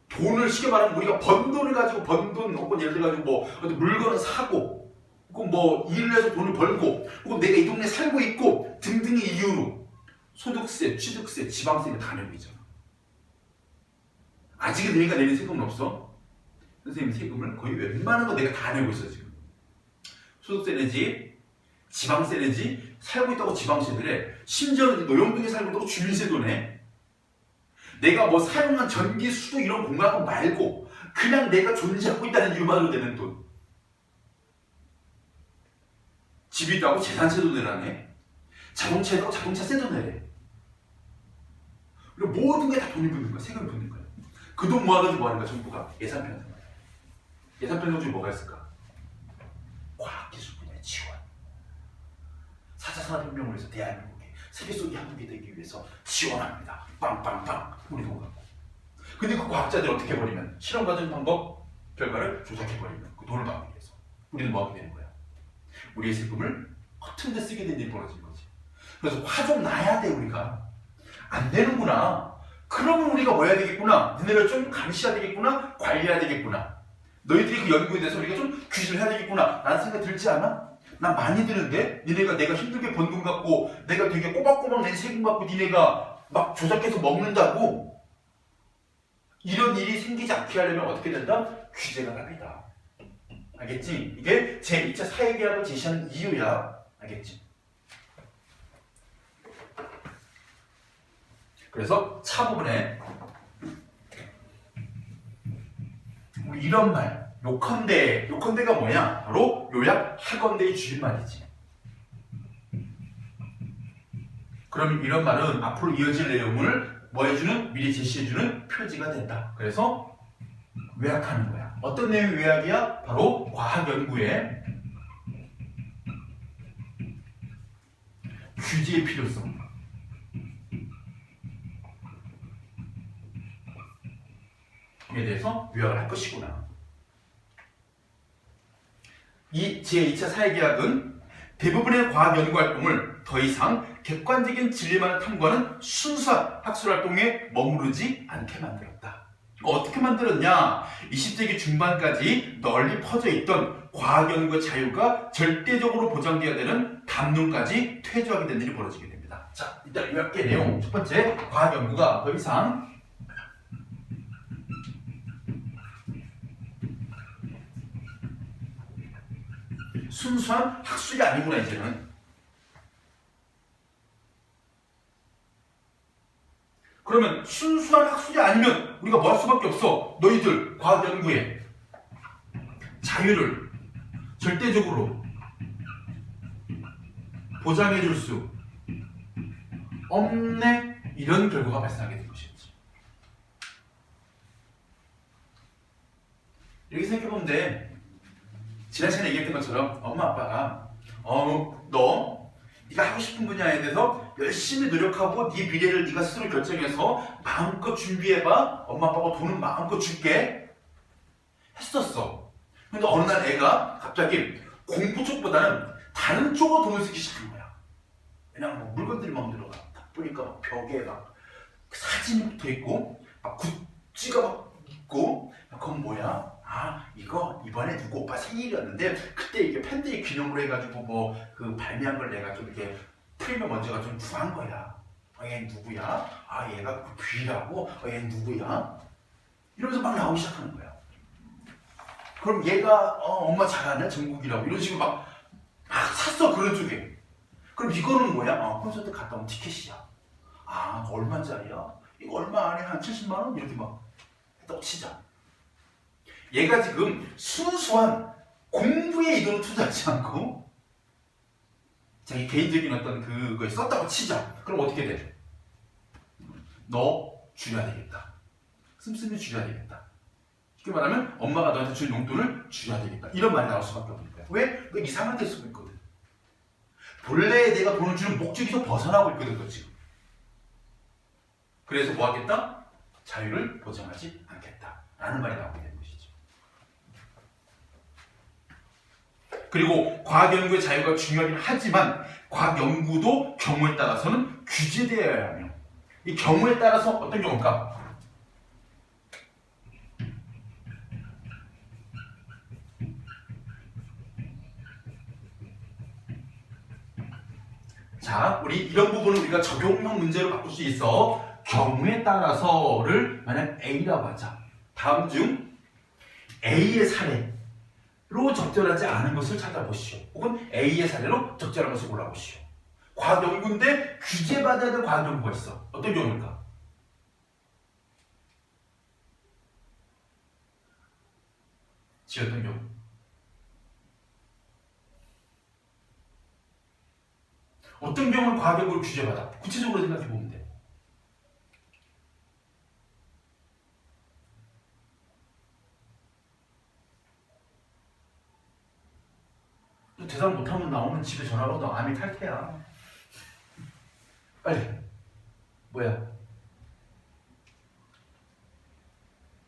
돈을 쉽게 말하면 우리가 번 돈을 가지고 번 돈, 혹은 예를 들어가지고 뭐 어떤 물건을 사고, 혹은 뭐 일을 해서 돈을 벌고, 혹은 내가 이 동네에 살고 있고 등등의 이유로 소득세, 취득세, 지방세를 다 내고 있잖아. 아직은 내가 내는 세금은 없어. 선생님 세금을 거의 웬만한 거 내가 다 내고 있어 지금. 소득세 내지, 지방세 내지, 살고 있다고 지방세 내래. 심지어는 노영동에 살고 있다고 주민세도 내. 내가 뭐 사용한 전기, 수도 이런 공간은 말고 그냥 내가 존재하고 있다는 이유만으로 되는 돈. 집이 있다고 재산세도 내라네. 자동차에다가 자동차세도 내래. 그리고 모든 게 다 돈이 붙는 거야. 세금이 붙는 거야. 그 돈 모아가지고 뭐 하는 거야? 정부가 예산 편성. 예산 편성 중에 뭐가 있을까? 과학기술 분야의 지원. 4차 산업혁명을 위해서 대한민국이 세계 속의 한국이 되기 위해서 지원합니다. 빵빵빵 우리 돈 갖고. 근데 그 과학자들 어떻게 해버리면 실험 과정 방법 결과를 조작해버리면 그 돈을 받기 위해서 우리는 뭐 하게 되는 거야? 우리의 세금을 허튼 데 쓰게 되는 일이 벌어지는 거지. 그래서 화 좀 나야 돼. 우리가 안 되는구나. 그러면 우리가 뭐 해야 되겠구나. 너네를 좀 감시해야 되겠구나. 관리해야 되겠구나. 너희들이 그 연구에 대해서 우리가 좀 규제를 해야 되겠구나 라는 생각 들지 않아? 난 많이 드는데 니네가 내가 힘들게 번 돈 갖고 내가 되게 꼬박꼬박 낸 세금 갖고 니네가 막 조작해서 먹는다고. 이런 일이 생기지 않게 하려면 어떻게 된다? 규제가 답이다. 알겠지? 이게 제2차 사회계약을 제시하는 이유야. 알겠지? 그래서 차 부분에 우리 이런 말 요컨대, 요컨대가 뭐냐? 바로 요약 하건대의 줄임말이지. 그럼 이런 말은 앞으로 이어질 내용을 뭐 해주는? 미리 제시해주는 표지가 된다. 그래서 요약하는 거야. 어떤 내용의 요약이야? 바로 과학 연구의 규제의 필요성. 에 대해서 요약을 할 것이구나. 이 제2차 사회계약은 대부분의 과학 연구 활동을 더 이상 객관적인 진리만을 탐구하는 순수한 학술 활동에 머무르지 않게 만들었다. 어떻게 만들었냐? 20세기 중반까지 널리 퍼져 있던 과학 연구의 자유가 절대적으로 보장되어야 되는 담론까지 퇴조하게 된 일이 벌어지게 됩니다. 자, 일단 요약의 내용. 첫 번째, 과학 연구가 더 이상 순수한 학술이 아니구나. 이제는 그러면 순수한 학술이 아니면 우리가 뭐 할 수밖에 없어. 너희들 과학 연구에 자유를 절대적으로 보장해 줄 수 없네. 이런 결과가 발생하게 된 것이지. 이렇게 생각해보면 돼. 지난 시간에 얘기했던 것처럼 엄마 아빠가 네가 하고 싶은 분야에 대해서 열심히 노력하고 네 미래를 네가 스스로 결정해서 마음껏 준비해봐. 엄마 아빠가 돈은 마음껏 줄게 했었어. 근데 어느 날 애가 갑자기 공부 쪽보다는 다른 쪽으로 돈을 쓰기 시작한 거야. 왜냐면 뭐 물건들이 막 들어가. 딱 보니까 막 벽에 막 사진이 붙어있고 막 굿즈가 막 있고 그건 뭐야? 아, 이거 이번에 누구 오빠 생일이었는데 그때 이게 팬들이 기념으로 해가지고 뭐 그 발매한 걸 내가 좀 이렇게 프리미엄 먼저가 좀 구한 거야. 얘 누구야? 아, 얘가 그 귀라고? 얘 누구야? 이러면서 막 나오기 시작하는 거야. 그럼 얘가 엄마 잘하네? 정국이라고 이런 식으로 막 샀어. 그런 쪽에. 그럼 이거는 뭐야? 콘서트 갔다 온 티켓이야. 아, 얼마짜리야? 이거 얼마 안에 한 70만 원? 이렇게 막 했다고 치자. 얘가 지금 순수한 공부에 이 돈을 투자하지 않고 자기 개인적인 어떤 그거에 썼다고 치자. 그럼 어떻게 돼? 너 줄여야 되겠다. 씀씀이 줄여야 되겠다. 쉽게 말하면 엄마가 너한테 준 용돈을 줄여야 되겠다. 이런 말이 나올 수밖에 없는 거야. 왜? 너 이상한 데 쓰고 있거든. 본래 내가 돈을 주는 목적에서 벗어나고 있거든. 너 지금. 그래서 뭐 하겠다? 자유를 보장하지 않겠다. 라는 말이 나오게 되는 것이죠. 그리고 과학연구의 자유가 중요하긴 하지만 과학연구도 경우에 따라서는 규제되어야 하며 이 경우에 따라서 어떤 경우일까? 자, 우리 이런 부분을 우리가 적용형 문제로 바꿀 수 있어. 경우에 따라서를 만약 A라고 하자. 다음 중 A의 사례로 적절하지 않은 것을 찾아보시오. 혹은 A의 사례로 적절한 것을 골라보시오. 과학연구인데 규제받아야 될 과학연구가 있어. 어떤 경우일까? 지었던 경우. 어떤 경우는 과학연구를 규제받아. 구체적으로 생각해 보면 돼. 또 대답 못하면 나오면 집에 전화로 너 암이 탈퇴야. 빨리. 뭐야?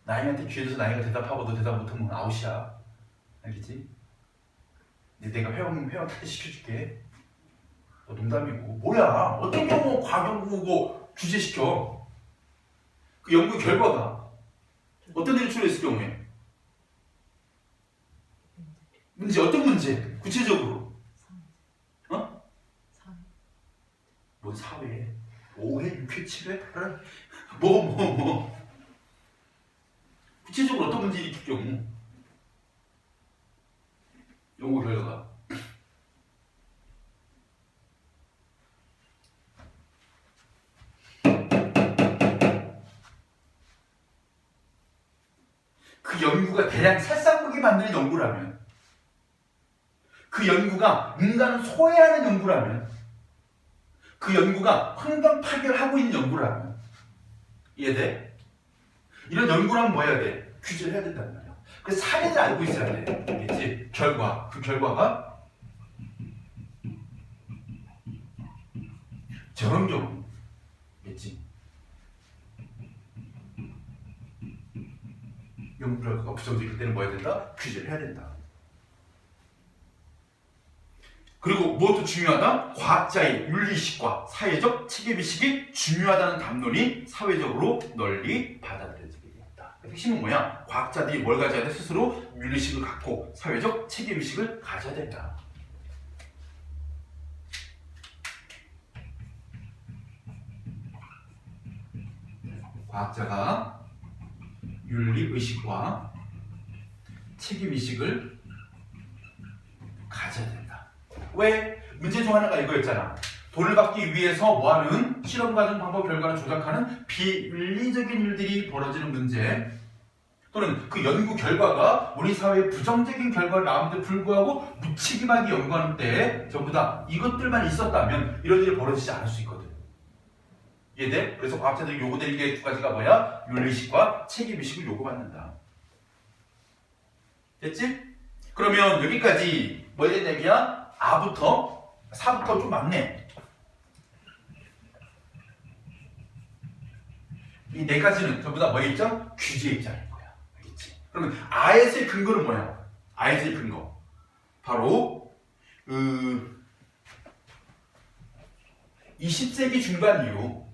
나이한테 기회줘서 나이가 대답하고 너 대답 못하면 아웃이야. 알겠지? 내가 회원 탈퇴시켜줄게. 너 농담이고. 뭐야? 어떤 경우 과학연구고 규제시켜? 그 연구 결과가 어떤 일이 출현했을 경우에 문제, 어떤 문제? 구체적으로 어? 뭔 사회? 5회, 6회, 7회, 8회? 뭐 구체적으로 어떤 문제를 일으킬 경우 연구 결과가 그 연구가 대량 살상력이 만드는 연구라면, 그 연구가 인간을 소외하는 연구라면, 그 연구가 환경 파괴를 있는 연구라면, 이해돼? 이런 연구라면 뭐 해야 돼? 규제를 해야 된단 말이야. 그래서 사례를 알고 있어야 돼. 알겠지? 결과. 그 결과가 저런 경우. 알겠지? 연구 결과가 부정적일 때는 뭐 해야 된다? 규제를 해야 된다. 그리고 무엇도 중요하다? 과학자의 윤리의식과 사회적 책임의식이 중요하다는 담론이 사회적으로 널리 받아들여지게 되었다. 핵심은 뭐야? 과학자들이 뭘 가져야 돼? 스스로 윤리의식을 갖고 사회적 책임의식을 가져야 된다. 과학자가 윤리의식과 책임의식을 가져야 된다. 왜? 문제 중 하나가 이거였잖아. 돈을 받기 위해서 뭐하는 실험 과정 방법 결과를 조작하는 비윤리적인 일들이 벌어지는 문제, 또는 그 연구 결과가 우리 사회에 부정적인 결과를 낳음에도 불구하고 무책임하게 연구하는 때 전부 다 이것들만 있었다면 이런 일이 벌어지지 않을 수 있거든. 이해돼? 그래서 과학자들이 요구되는 게 두 가지가 뭐야? 윤리의식과 책임의식을 요구받는다. 됐지? 그러면 여기까지 뭐에 대한 얘기야? 아부터 사부터 좀 많네. 이 네 가지는 전부 다 뭐의 입장? 규제의 입장인 거야. 알겠지? 그러면 아에서의 근거는 뭐야? 아에서의 근거. 바로 20세기 중반 이후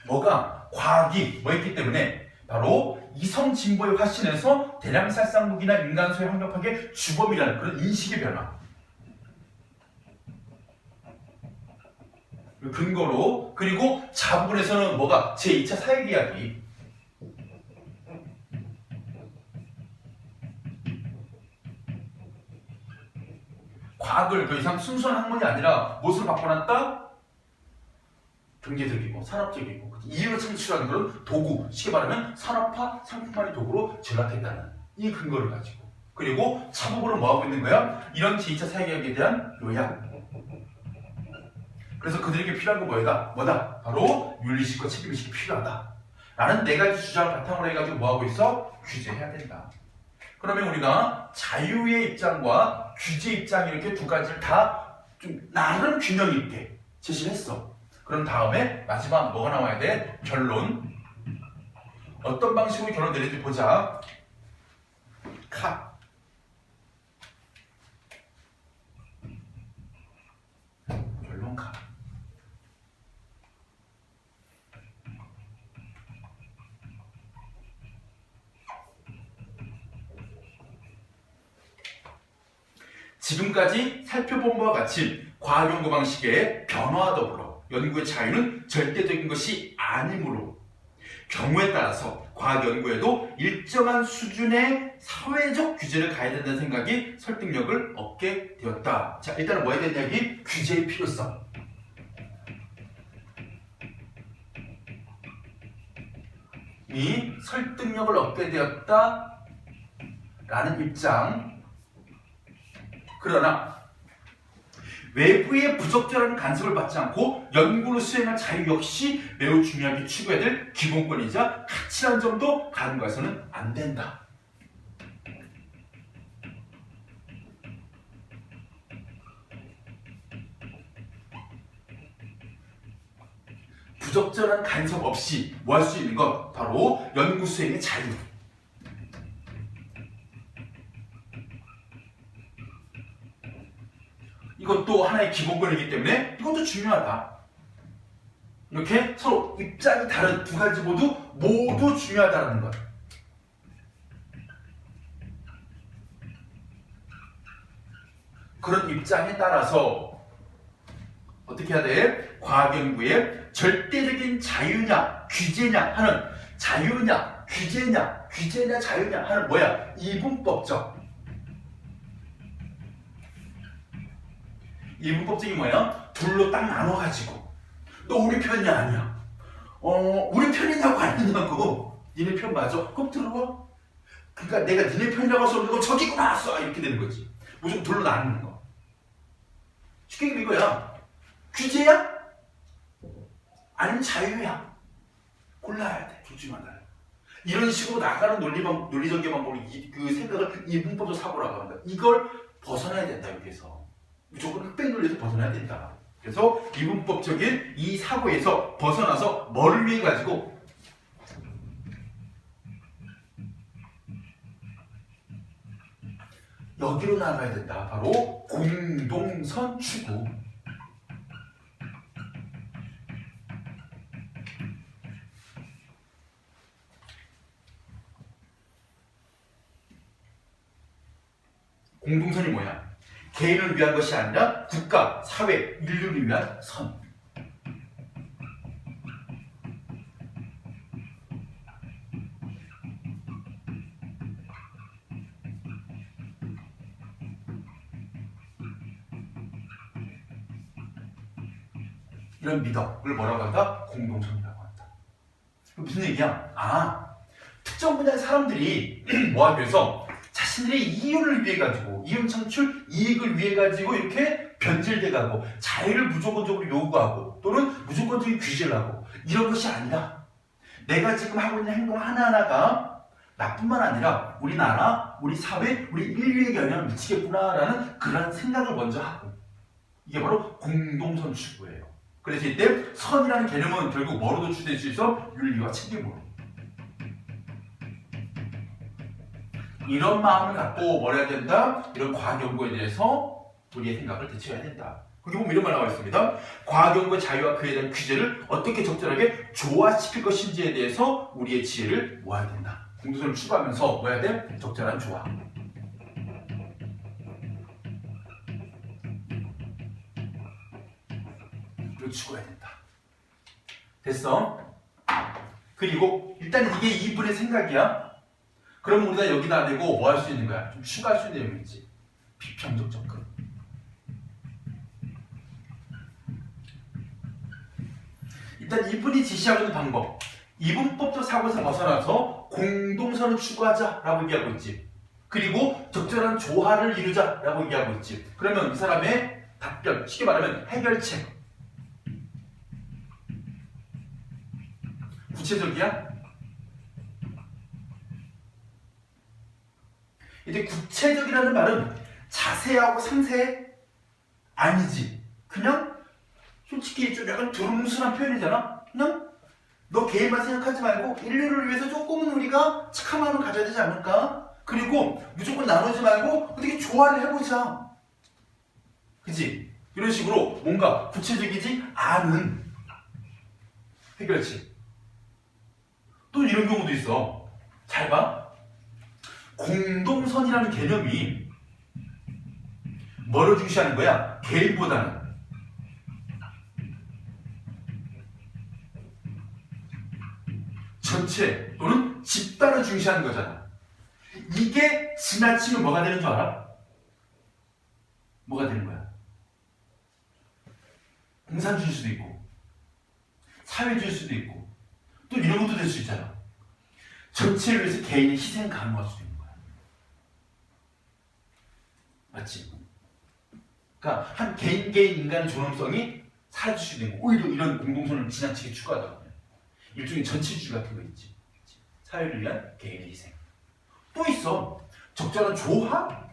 뭐가 과학이 뭐였기 때문에 바로 이성 진보의 화신에서 대량 살상 무기나 인간 소외 환경 파괴 주범이라는 그런 인식의 변화. 근거로, 그리고 자부분에서는 뭐가 제2차 사회계약이 과학을 더 이상 순수한 학문이 아니라 무엇으로 바꿔놨다? 경제적이고 산업적이고 이익을 창출하는 그런 도구, 쉽게 말하면 산업화 상품화의 도구로 전락했다는 이 근거를 가지고, 그리고 차복으로 뭐하고 있는 거야? 이런 제2차 사회계약에 대한 요약. 그래서 그들에게 필요한 건 뭐다? 바로 윤리의식과 책임의식이 필요하다 라는 네 가지 주장을 바탕으로 해가지고 뭐하고 있어? 규제해야 된다. 그러면 우리가 자유의 입장과 규제 입장, 이렇게 두 가지를 다 좀 나름 균형 있게 제시를 했어. 그럼 다음에 마지막 뭐가 나와야 돼? 결론. 어떤 방식으로 결론 내릴지 보자. 결론 카. 지금까지 살펴본 바와 같이 과학 연구 방식의 변화와 더불어 연구의 자유는 절대적인 것이 아니므로 경우에 따라서 과학 연구에도 일정한 수준의 사회적 규제를 가해야 된다는 생각이 설득력을 얻게 되었다. 자, 일단은 뭐에 대한 이야기? 규제의 필요성. 이 설득력을 얻게 되었다 라는 입장. 그러나 외부의 부적절한 간섭을 받지 않고 연구를 수행할 자유 역시 매우 중요하게 추구해야 될 기본권이자 가치라는 점도 간과해서는 안 된다. 부적절한 간섭 없이 뭐 할 수 있는 것 바로 연구 수행의 자유. 이것도 하나의 기본권이기 때문에 이것도 중요하다. 이렇게 서로 입장이 다른 두 가지 모두 중요하다는 것. 그런 입장에 따라서 어떻게 해야 돼? 과학연구의 절대적인 자유냐 규제냐 하는 자유냐 규제냐 자유냐 하는 뭐야? 이분법적. 이분법적이 뭐야? 둘로 딱 나눠가지고 너 우리 편이냐 아니야? 우리 편이냐고 아니냐고. 니네 편 맞아? 그럼 들어와. 그러니까 내가 니네 편이라고 해서 너 저기구나 써 이렇게 되는 거지. 무조건 둘로 나누는 거. 쉽게 얘기하면 이거야. 규제야? 아니면 자유야? 골라야 돼. 둘 중에 하나. 이런 식으로 나가는 논리적인 방법이 그 생각을 이분법적 사고라고 한다. 이걸 벗어나야 된다. 여기에서 무조건 흑백 논리에서 벗어나야 된다. 그래서 이분법적인 이 사고에서 벗어나서 뭐를 위해 가지고 여기로 나가야 된다. 바로 공동선 추구. 공동선이 뭐야? 개인을 위한 것이 아니라 국가, 사회, 인류를 위한 선. 이런 미덕을 뭐라고 한다? 공동선이라고 한다. 무슨 얘기야? 특정 분야의 사람들이 뭐하기 위해서 자신들의 이윤을 위해 가지고 이윤 창출, 이익을 위해 가지고 이렇게 변질돼 가고 자유를 무조건적으로 요구하고 또는 무조건적인 규제를 하고 이런 것이 아니라 내가 지금 하고 있는 행동 하나하나가 나뿐만 아니라 우리 나라, 우리 사회, 우리 인류에게 영향을 미치겠구나라는 그런 생각을 먼저 하고 이게 바로 공동선 추구예요. 그래서 이때 선이라는 개념은 결국 뭐로 도출될 수 있어? 윤리와 책임으로. 이런 마음을 갖고 뭘 해야 된다? 이런 과학연구에 대해서 우리의 생각을 되쳐야 된다. 거기 보면 이런 말 나와 있습니다. 과학연구의 자유와 그에 대한 규제를 어떻게 적절하게 조화시킬 것인지에 대해서 우리의 지혜를 모아야 된다. 공동선을 추구하면서 뭐 해야 돼? 적절한 조화. 이걸 추구해야 된다. 됐어? 그리고 일단 이게 이분의 생각이야. 그럼 우리가 여기다 대고 뭐 할 수 있는 거야? 좀 추가할 수 있는 내용이 있지. 비평적 접근. 일단 이분이 제시하고 있는 방법. 이분법적 사고에서 벗어나서 공동선을 추구하자라고 얘기하고 있지. 그리고 적절한 조화를 이루자라고 얘기하고 있지. 그러면 이 사람의 답변, 쉽게 말하면 해결책. 구체적이야? 이제 구체적이라는 말은 자세하고 상세해? 아니지. 그냥 솔직히 좀 약간 두루뭉술한 표현이잖아. 그냥 너 개인만 생각하지 말고 인류를 위해서 조금은 우리가 착한 마음을 가져야 되지 않을까? 그리고 무조건 나누지 말고 어떻게 조화를 해보자. 그치? 이런 식으로 뭔가 구체적이지 않은 해결책. 또 이런 경우도 있어. 잘 봐. 공동선이라는 개념이 뭐를 중시하는 거야? 개인보다는 전체 또는 집단을 중시하는 거잖아. 이게 지나치면 뭐가 되는 줄 알아? 뭐가 되는 거야? 공산주의일 수도 있고 사회주의일 수도 있고 또 이런 것도 될 수 있잖아. 전체를 위해서 개인의 희생 가능할 수도 있는 거야. 맞지? 그러니까 한 개인 인간의 존엄성이 사라질 수 있는 거. 오히려 이런 공동선을 지나치게 추구하다 보면 일종의 전치주의 같은 거 있지. 사회를 위한 개인의 희생. 또 있어. 적절한 조화?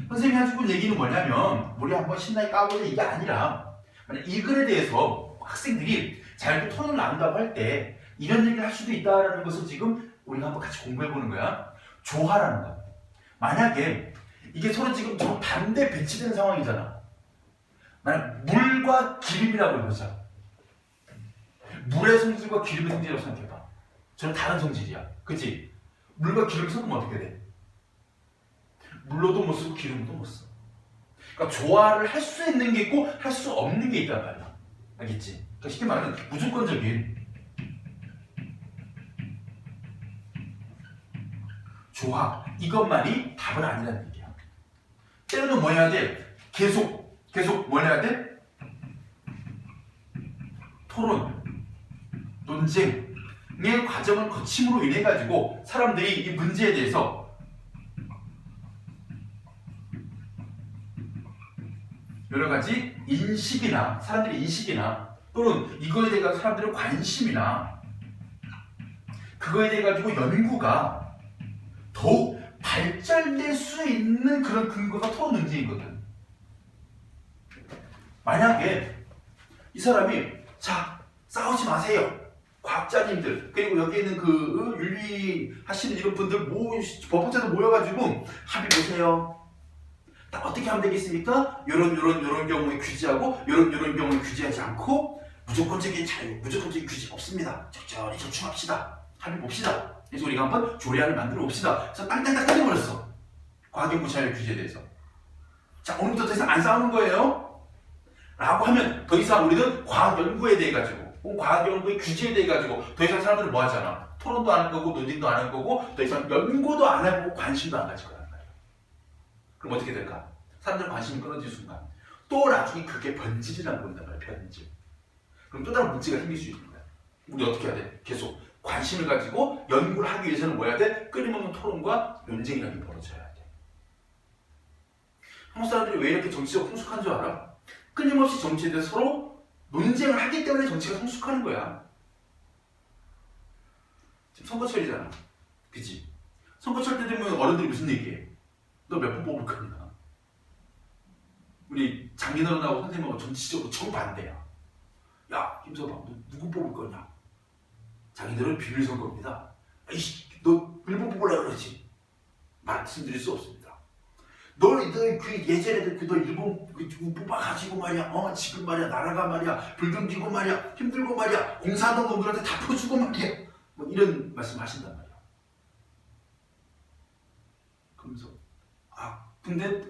선생님이 해주고 얘기는 뭐냐면 우리 한번 신나게 까보자 이게 아니라 만약 이 글에 대해서 학생들이 자유롭게 토론을 나눈다고 할 때 이런 얘기를 할 수도 있다는 것을 지금 우리가 한번 같이 공부해보는 거야. 조화라는 거야. 만약에 이게 서로 지금 정반대 배치되는 상황이잖아. 만약 물과 기름이라고 해보자. 물의 성질과 기름의 성질이라고 생각해봐. 저는 다른 성질이야. 그치? 물과 기름 섞으면 어떻게 돼? 물로도 못 쓰고 기름도 못 써. 그러니까 조화를 할 수 있는 게 있고 할 수 없는 게 있단 말이야. 알겠지? 그러니까 쉽게 말하면 무조건적인 조화 이것만이 답은 아니라는 얘기야. 때로는 뭐 해야 돼? 계속 뭐 해야 돼? 토론, 논쟁의 과정을 거침으로 인해 가지고 사람들이 이 문제에 대해서 여러 가지 인식이나 사람들의 인식이나 또는 이거에 대해 가지고 사람들의 관심이나 그거에 대해 가지고 연구가 더욱 발전될 수 있는 그런 근거가 토론 논쟁이거든. 만약에 이 사람이 자 싸우지 마세요. 과학자님들 그리고 여기 있는 그 윤리하시는 이런 분들 법학자들 모여가지고 합의 보세요. 어떻게 하면 되겠습니까? 요런 경우에 규제하고 요런 경우에 규제하지 않고 무조건적인 자유, 무조건적인 규제 없습니다. 적절히 절충합시다. 합의 봅시다. 그래서 우리가 한번 조례안을 만들어 봅시다. 그래서 땅땅땅 꺼내버렸어. 과학연구 자유 규제에 대해서. 자, 오늘부터 더 이상 안 싸우는 거예요. 라고 하면 더 이상 우리는 과학연구에 대해 가지고 과학연구의 규제에 대해 가지고 더 이상 사람들은 뭐 하잖아. 토론도 안 할 거고 논쟁도 안 할 거고 더 이상 연구도 안 하고 관심도 안 가질 거란 말이야. 그럼 어떻게 될까? 사람들 관심이 끊어질 순간 또 나중에 그게 변질이라고 본단 말이야. 변질. 그럼 또 다른 문제가 생길 수 있는 거야. 우리 어떻게 해야 돼? 계속 관심을 가지고 연구를 하기 위해서는 뭐 해야 돼? 끊임없는 토론과 논쟁이라는 게 벌어져야 돼. 한국 사람들이 왜 이렇게 정치가 성숙한 줄 알아? 끊임없이 정치에 대해서 서로 논쟁을 하기 때문에 정치가 성숙하는 거야. 지금 선거철이잖아. 그치? 선거철 때 되면 어른들이 무슨 얘기해? 너 몇 번 뽑을 거냐? 우리 장인어른하고 선생님하고 정치적으로 정반대야. 야, 김서방, 너 누구 뽑을 거냐? 자기들은 비밀선거입니다. 이씨, 너 일본 뽑으려고 그러지? 말씀드릴 수 없습니다. 너 그 예전에 너 일본 뽑아가지고 말이야. 지금 말이야. 나라가 말이야. 불경기고 말이야. 힘들고 말이야. 공사하던 놈들한테 다 퍼주고 말이야. 뭐 이런 말씀 하신단 말이야. 그러면서 근데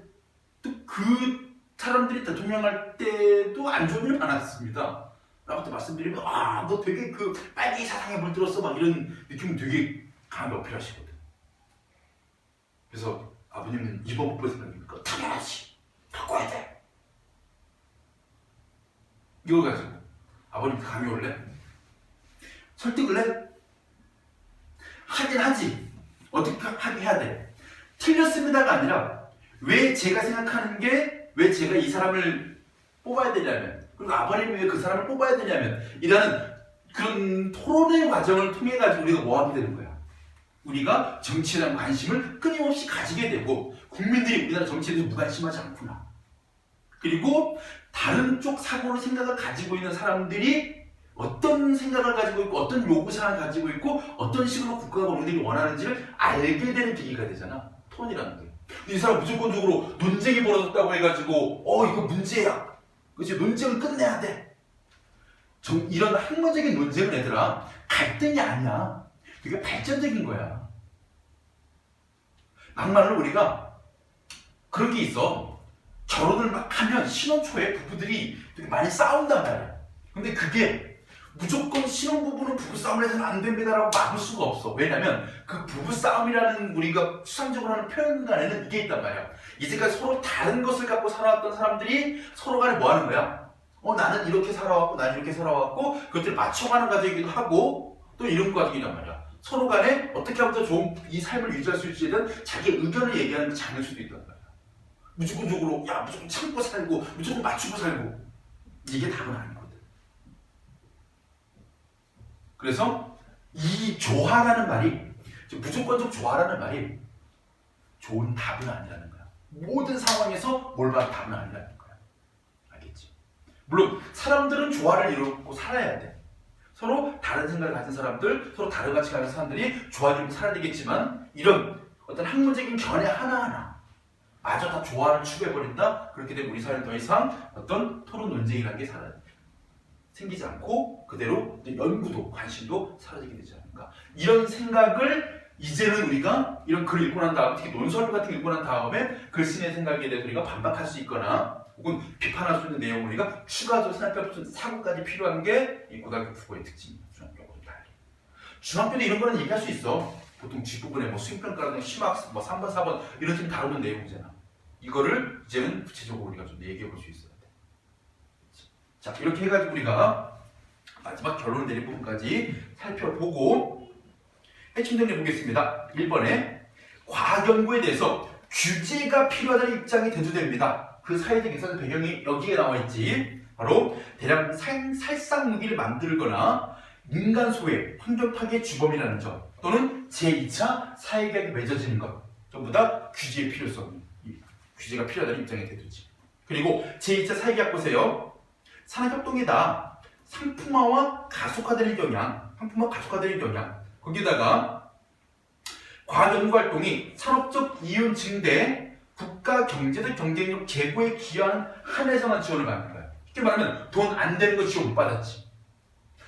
또 그 사람들이 대통령 할 때도 안 좋은 일 많았습니다. 라고 또 말씀드리면 너 되게 그 빨갱이 사상에 물들었어 막 이런 느낌은 되게 강하게 어필하시거든. 그래서 아버님은 이번 뽑을 생각입니까? 당연하지. 바꿔야 돼. 이걸 가지고 아버님 감이 올래? 설득을 해? 하긴 하지. 어떻게 하게 해야 돼? 틀렸습니다가 아니라 왜 제가 생각하는 게 왜 제가 이 사람을 뽑아야 되냐면 그리고 아버님이 왜 그 사람을 뽑아야 되냐면 이라는 그런 토론의 과정을 통해 가지고 우리가 뭐 하게 되는 거야. 우리가 정치에 대한 관심을 끊임없이 가지게 되고 국민들이 우리나라 정치에 대해서 무관심하지 않구나. 그리고 다른 쪽 사고를 생각을 가지고 있는 사람들이 어떤 생각을 가지고 있고 어떤 요구사항을 가지고 있고 어떤 식으로 국가가 국민들이 원하는지를 알게 되는 계기가 되잖아. 토론이라는 게. 이 사람 무조건적으로 논쟁이 벌어졌다고 해가지고 이거 문제야. 그치? 논쟁을 끝내야 돼. 이런 학문적인 논쟁은 얘들아 갈등이 아니야. 되게 발전적인 거야. 막말로 우리가 그런 게 있어. 결혼을 막 하면 신혼 초에 부부들이 되게 많이 싸운단 말이야. 근데 그게 무조건 신혼부부는 부부싸움을 해서는 안 됩니다라고 막을 수가 없어. 왜냐면 그 부부싸움이라는 우리가 추상적으로 하는 표현 안에는 이게 있단 말이야. 이제까지 서로 다른 것을 갖고 살아왔던 사람들이 서로 간에 뭐 하는 거야? 나는 이렇게 살아왔고 나는 이렇게 살아왔고 그것들을 맞춰가는 과정이기도 하고 또 이런 과정이란 말이야. 서로 간에 어떻게 하면 더 좋은 이 삶을 유지할 수 있을지에 대한 자기 의견을 얘기하는 장일 수도 있단 말이야. 무조건적으로 야 무조건 참고 살고 무조건 맞추고 살고 이게 답은 아니거든. 그래서 이 조화라는 말이 무조건적 조화라는 말이 좋은 답은 아니라는 거야. 모든 상황에서 뭘 봐도 답은 아니라는 거야. 알겠지? 물론 사람들은 조화를 이루고 살아야 돼. 서로 다른 생각을 가진 사람들, 서로 다른 가치를 가진 사람들이 조화를 이루고 살아야 되겠지만 이런 어떤 학문적인 견해 하나하나 마저 다 조화를 추구해버린다? 그렇게 되면 우리 사회는 더 이상 어떤 토론 논쟁이라는 게 생기지 않고 그대로 연구도 관심도 사라지게 되지 않을까. 이런 생각을 이제는 우리가 이런 글을 읽고 난 다음, 특히 논설 같은 거 읽고 난 다음에 글쓴이의 생각에 대해서 우리가 반박할 수 있거나 혹은 비판할 수 있는 내용을 우리가 추가적으로 생각해볼 수 있는 사고까지 필요한 게 이 고등학교 국어의 특징입니다. 중학교하고도 달리. 중학교도 이런 거는 얘기할 수 있어. 보통 뒷부분에 뭐 수행평가라든지 심학, 뭐 3번, 4번 이런 식으로 다루는 내용이잖아. 이거를 이제는 구체적으로 우리가 좀 얘기해 볼 수 있어야 돼. 자, 이렇게 해가지고 우리가 마지막 결론을 내릴 부분까지 살펴보고 핵심 정리해 보겠습니다. 1번에 과학 연구에 대해서 규제가 필요하다는 입장이 대두됩니다. 그 사회적 인사적 배경이 여기에 나와 있지. 바로 대량 살상 무기를 만들거나 인간 소외, 환경 파괴의 주범이라는 점 또는 제2차 사회계약이 맺어지는 것 전부 다 규제의 필요성, 규제가 필요하다는 입장이 대두지. 그리고 제2차 사회계약 보세요. 산업협동이다. 상품화와 가속화되는 경향, 거기다가 과학연구활동이 산업적 이윤 증대, 국가 경제적 경쟁력 제고에 기여하는 한해서만 지원을 받는 거야. 쉽게 말하면 돈 안 되는 거 지원 못 받았지.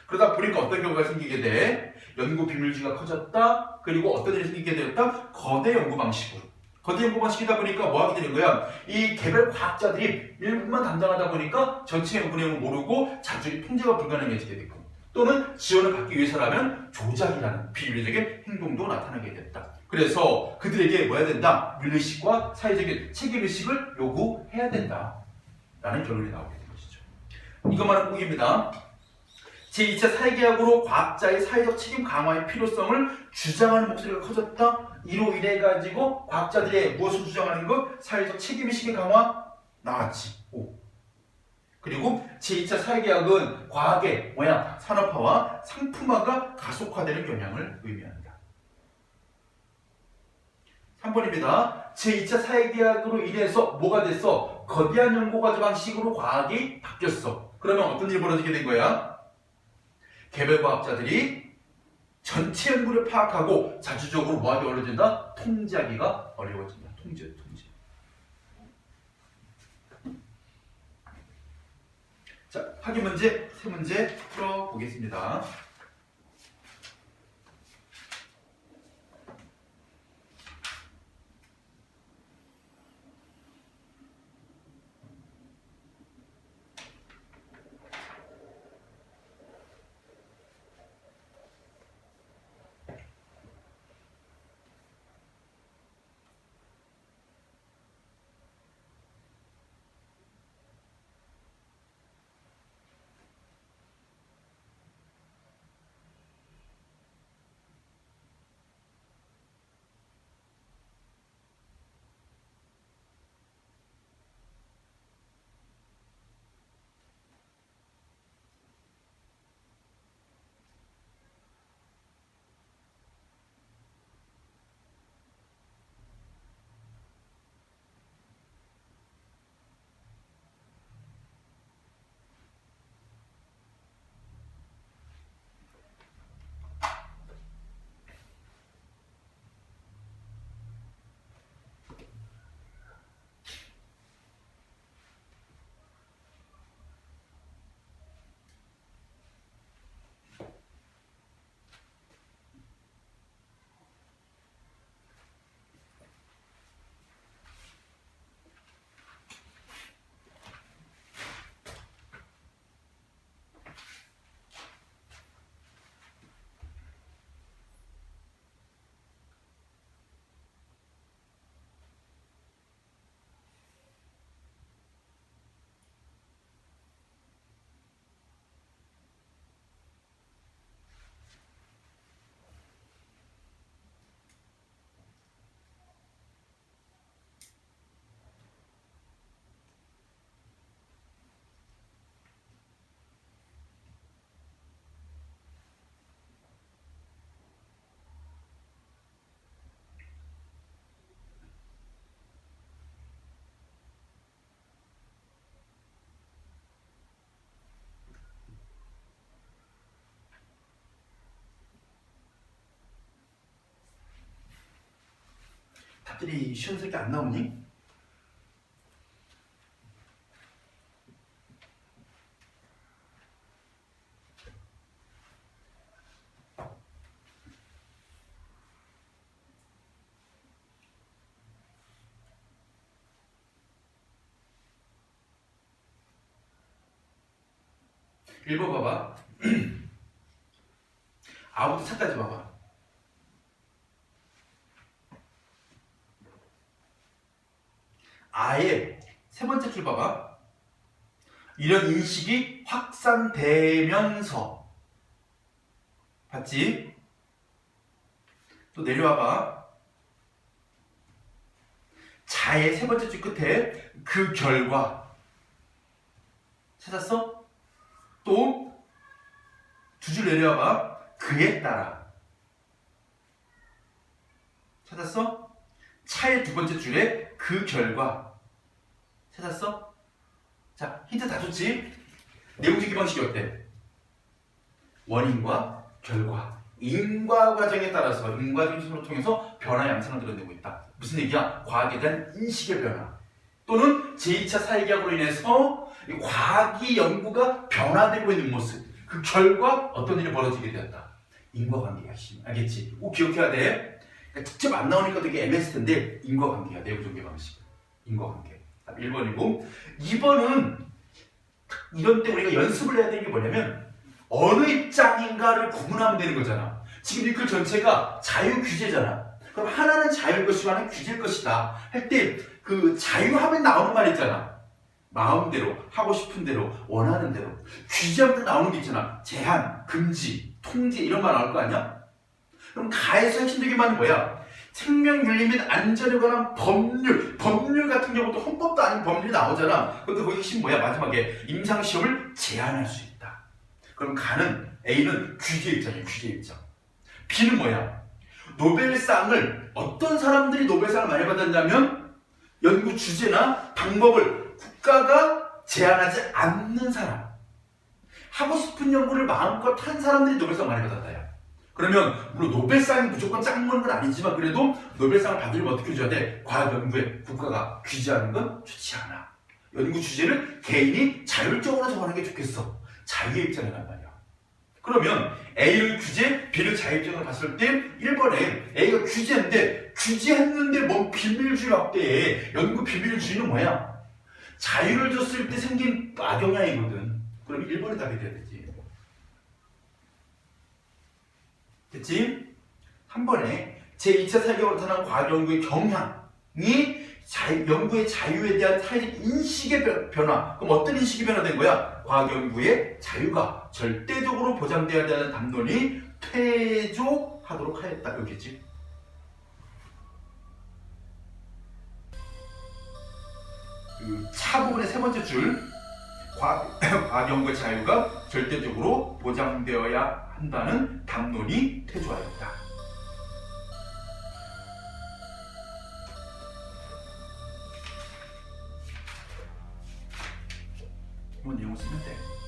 그러다 보니까 어떤 경우가 생기게 돼? 연구 비밀주의가 커졌다. 그리고 어떤 일이 생기게 되었다? 거대 연구 방식으로. 거대 연구 방식이다 보니까 뭐 하게 되는 거야? 이 개별 과학자들이 일부만 담당하다 보니까 전체 연구 내용을 모르고 자주 통제가 불가능해지게 됐고 또는 지원을 받기 위해서라면 조작이라는 비윤리적인 행동도 나타나게 됐다. 그래서 그들에게 뭐 해야 된다? 윤리의식과 사회적인 책임의식을 요구해야 된다. 라는 결론이 나오게 된 것이죠. 이것만은 꼭입니다. 제2차 사회계약으로 과학자의 사회적 책임 강화의 필요성을 주장하는 목소리가 커졌다. 이로 인해 가지고 과학자들의 무엇을 주장하는 것? 사회적 책임의식의 강화 나왔지. 오. 그리고 제2차 사회계약은 과학의 산업화와 상품화가 가속화되는 경향을 의미한다. 3번입니다. 제2차 사회계약으로 인해서 뭐가 됐어? 거대한 연구과제 방식으로 과학이 바뀌었어. 그러면 어떤 일이 벌어지게 된 거야? 개별 과학자들이 전체 연구를 파악하고 자주적으로 뭐하기 어려워진다? 통제하기가 어려워진다. 통제. 자, 확인 문제, 세 문제 풀어보겠습니다. 답들이 쉬운 새끼 안 나오니? 읽어봐봐. 아부터 차까지 봐봐. 아의 세 번째 줄 봐봐. 이런 인식이 확산되면서 봤지? 또 내려와봐. 자의 세 번째 줄 끝에 그 결과 찾았어? 또 두 줄 내려와봐. 그에 따라 찾았어? 차의 두 번째 줄에 그 결과 찾았어? 자, 힌트 다 줬지? 내용주기 방식이 어때? 원인과 결과, 인과 과정에 따라서 인과중심으로 통해서 변화 양상을 드러내고 있다. 무슨 얘기야? 과학에 대한 인식의 변화 또는 제2차 사회계약으로 인해서 과학이 연구가 변화되고 있는 모습, 그 결과 어떤 일이 벌어지게 되었다. 인과관계가 핵심. 알겠지? 꼭 기억해야 돼. 그러니까 직접 안 나오니까 되게 애매했을 텐데 인과관계야. 내부종교 방식. 인과관계. 1번이고 2번은 이런 때 우리가 연습을 해야 되는 게 뭐냐면 어느 입장인가를 구분하면 되는 거잖아. 지금 이 글 전체가 자유 규제잖아. 그럼 하나는 자유일 것이고 하나는 규제일 것이다 할 때 그 자유하면 나오는 말 있잖아. 마음대로 하고 싶은 대로 원하는 대로. 규제하면 나오는 게 있잖아. 제한, 금지, 통제 이런 말 나올 거 아니야? 그럼 가에서 핵심적인 말은 뭐야? 생명윤리 및 안전에 관한 법률 같은 경우도 헌법도 아닌 법률이 나오잖아. 근데 거기 핵심 뭐야? 마지막에 임상시험을 제한할 수 있다. 그럼 가는 A는 규제 입장이야. 규제 입장. B는 뭐야? 노벨상을 어떤 사람들이 노벨상을 많이 받았냐면 연구 주제나 방법을 국가가 제한하지 않는 사람. 하고 싶은 연구를 마음껏 한 사람들이 노벨상 많이 받았다야. 그러면 물론 노벨상이 무조건 짝먹는 건 아니지만 그래도 노벨상을 받으려면 어떻게 해줘야 돼? 과학 연구에 국가가 규제하는 건 좋지 않아. 연구 주제를 개인이 자율적으로 정하는 게 좋겠어. 자유의 입장이란 말이야. 그러면 A를 규제, B를 자유 입장을 봤을 때 1번에 A가 규제인데 규제했는데 뭔 비밀주의 확대에 연구 비밀주의는 뭐야? 자유를 줬을 때 생긴 악영향이거든. 그럼 1번에 답이 돼야 되지. 됐지? 한 번에 제2차 사회계약으로 나타난 과학 연구의 경향이 연구의 자유에 대한 사회적 인식의 변화. 그럼 어떤 인식이 변화된 거야? 과학 연구의 자유가 절대적으로 보장되어야 되는 담론이 퇴조하도록 하였다. 여기지. 그 차 부분의 세 번째 줄. 과학 연구의 자유가 절대적으로 보장되어야 한다는 담론이 퇴조하였다. 이런 내용을 쓰면 돼.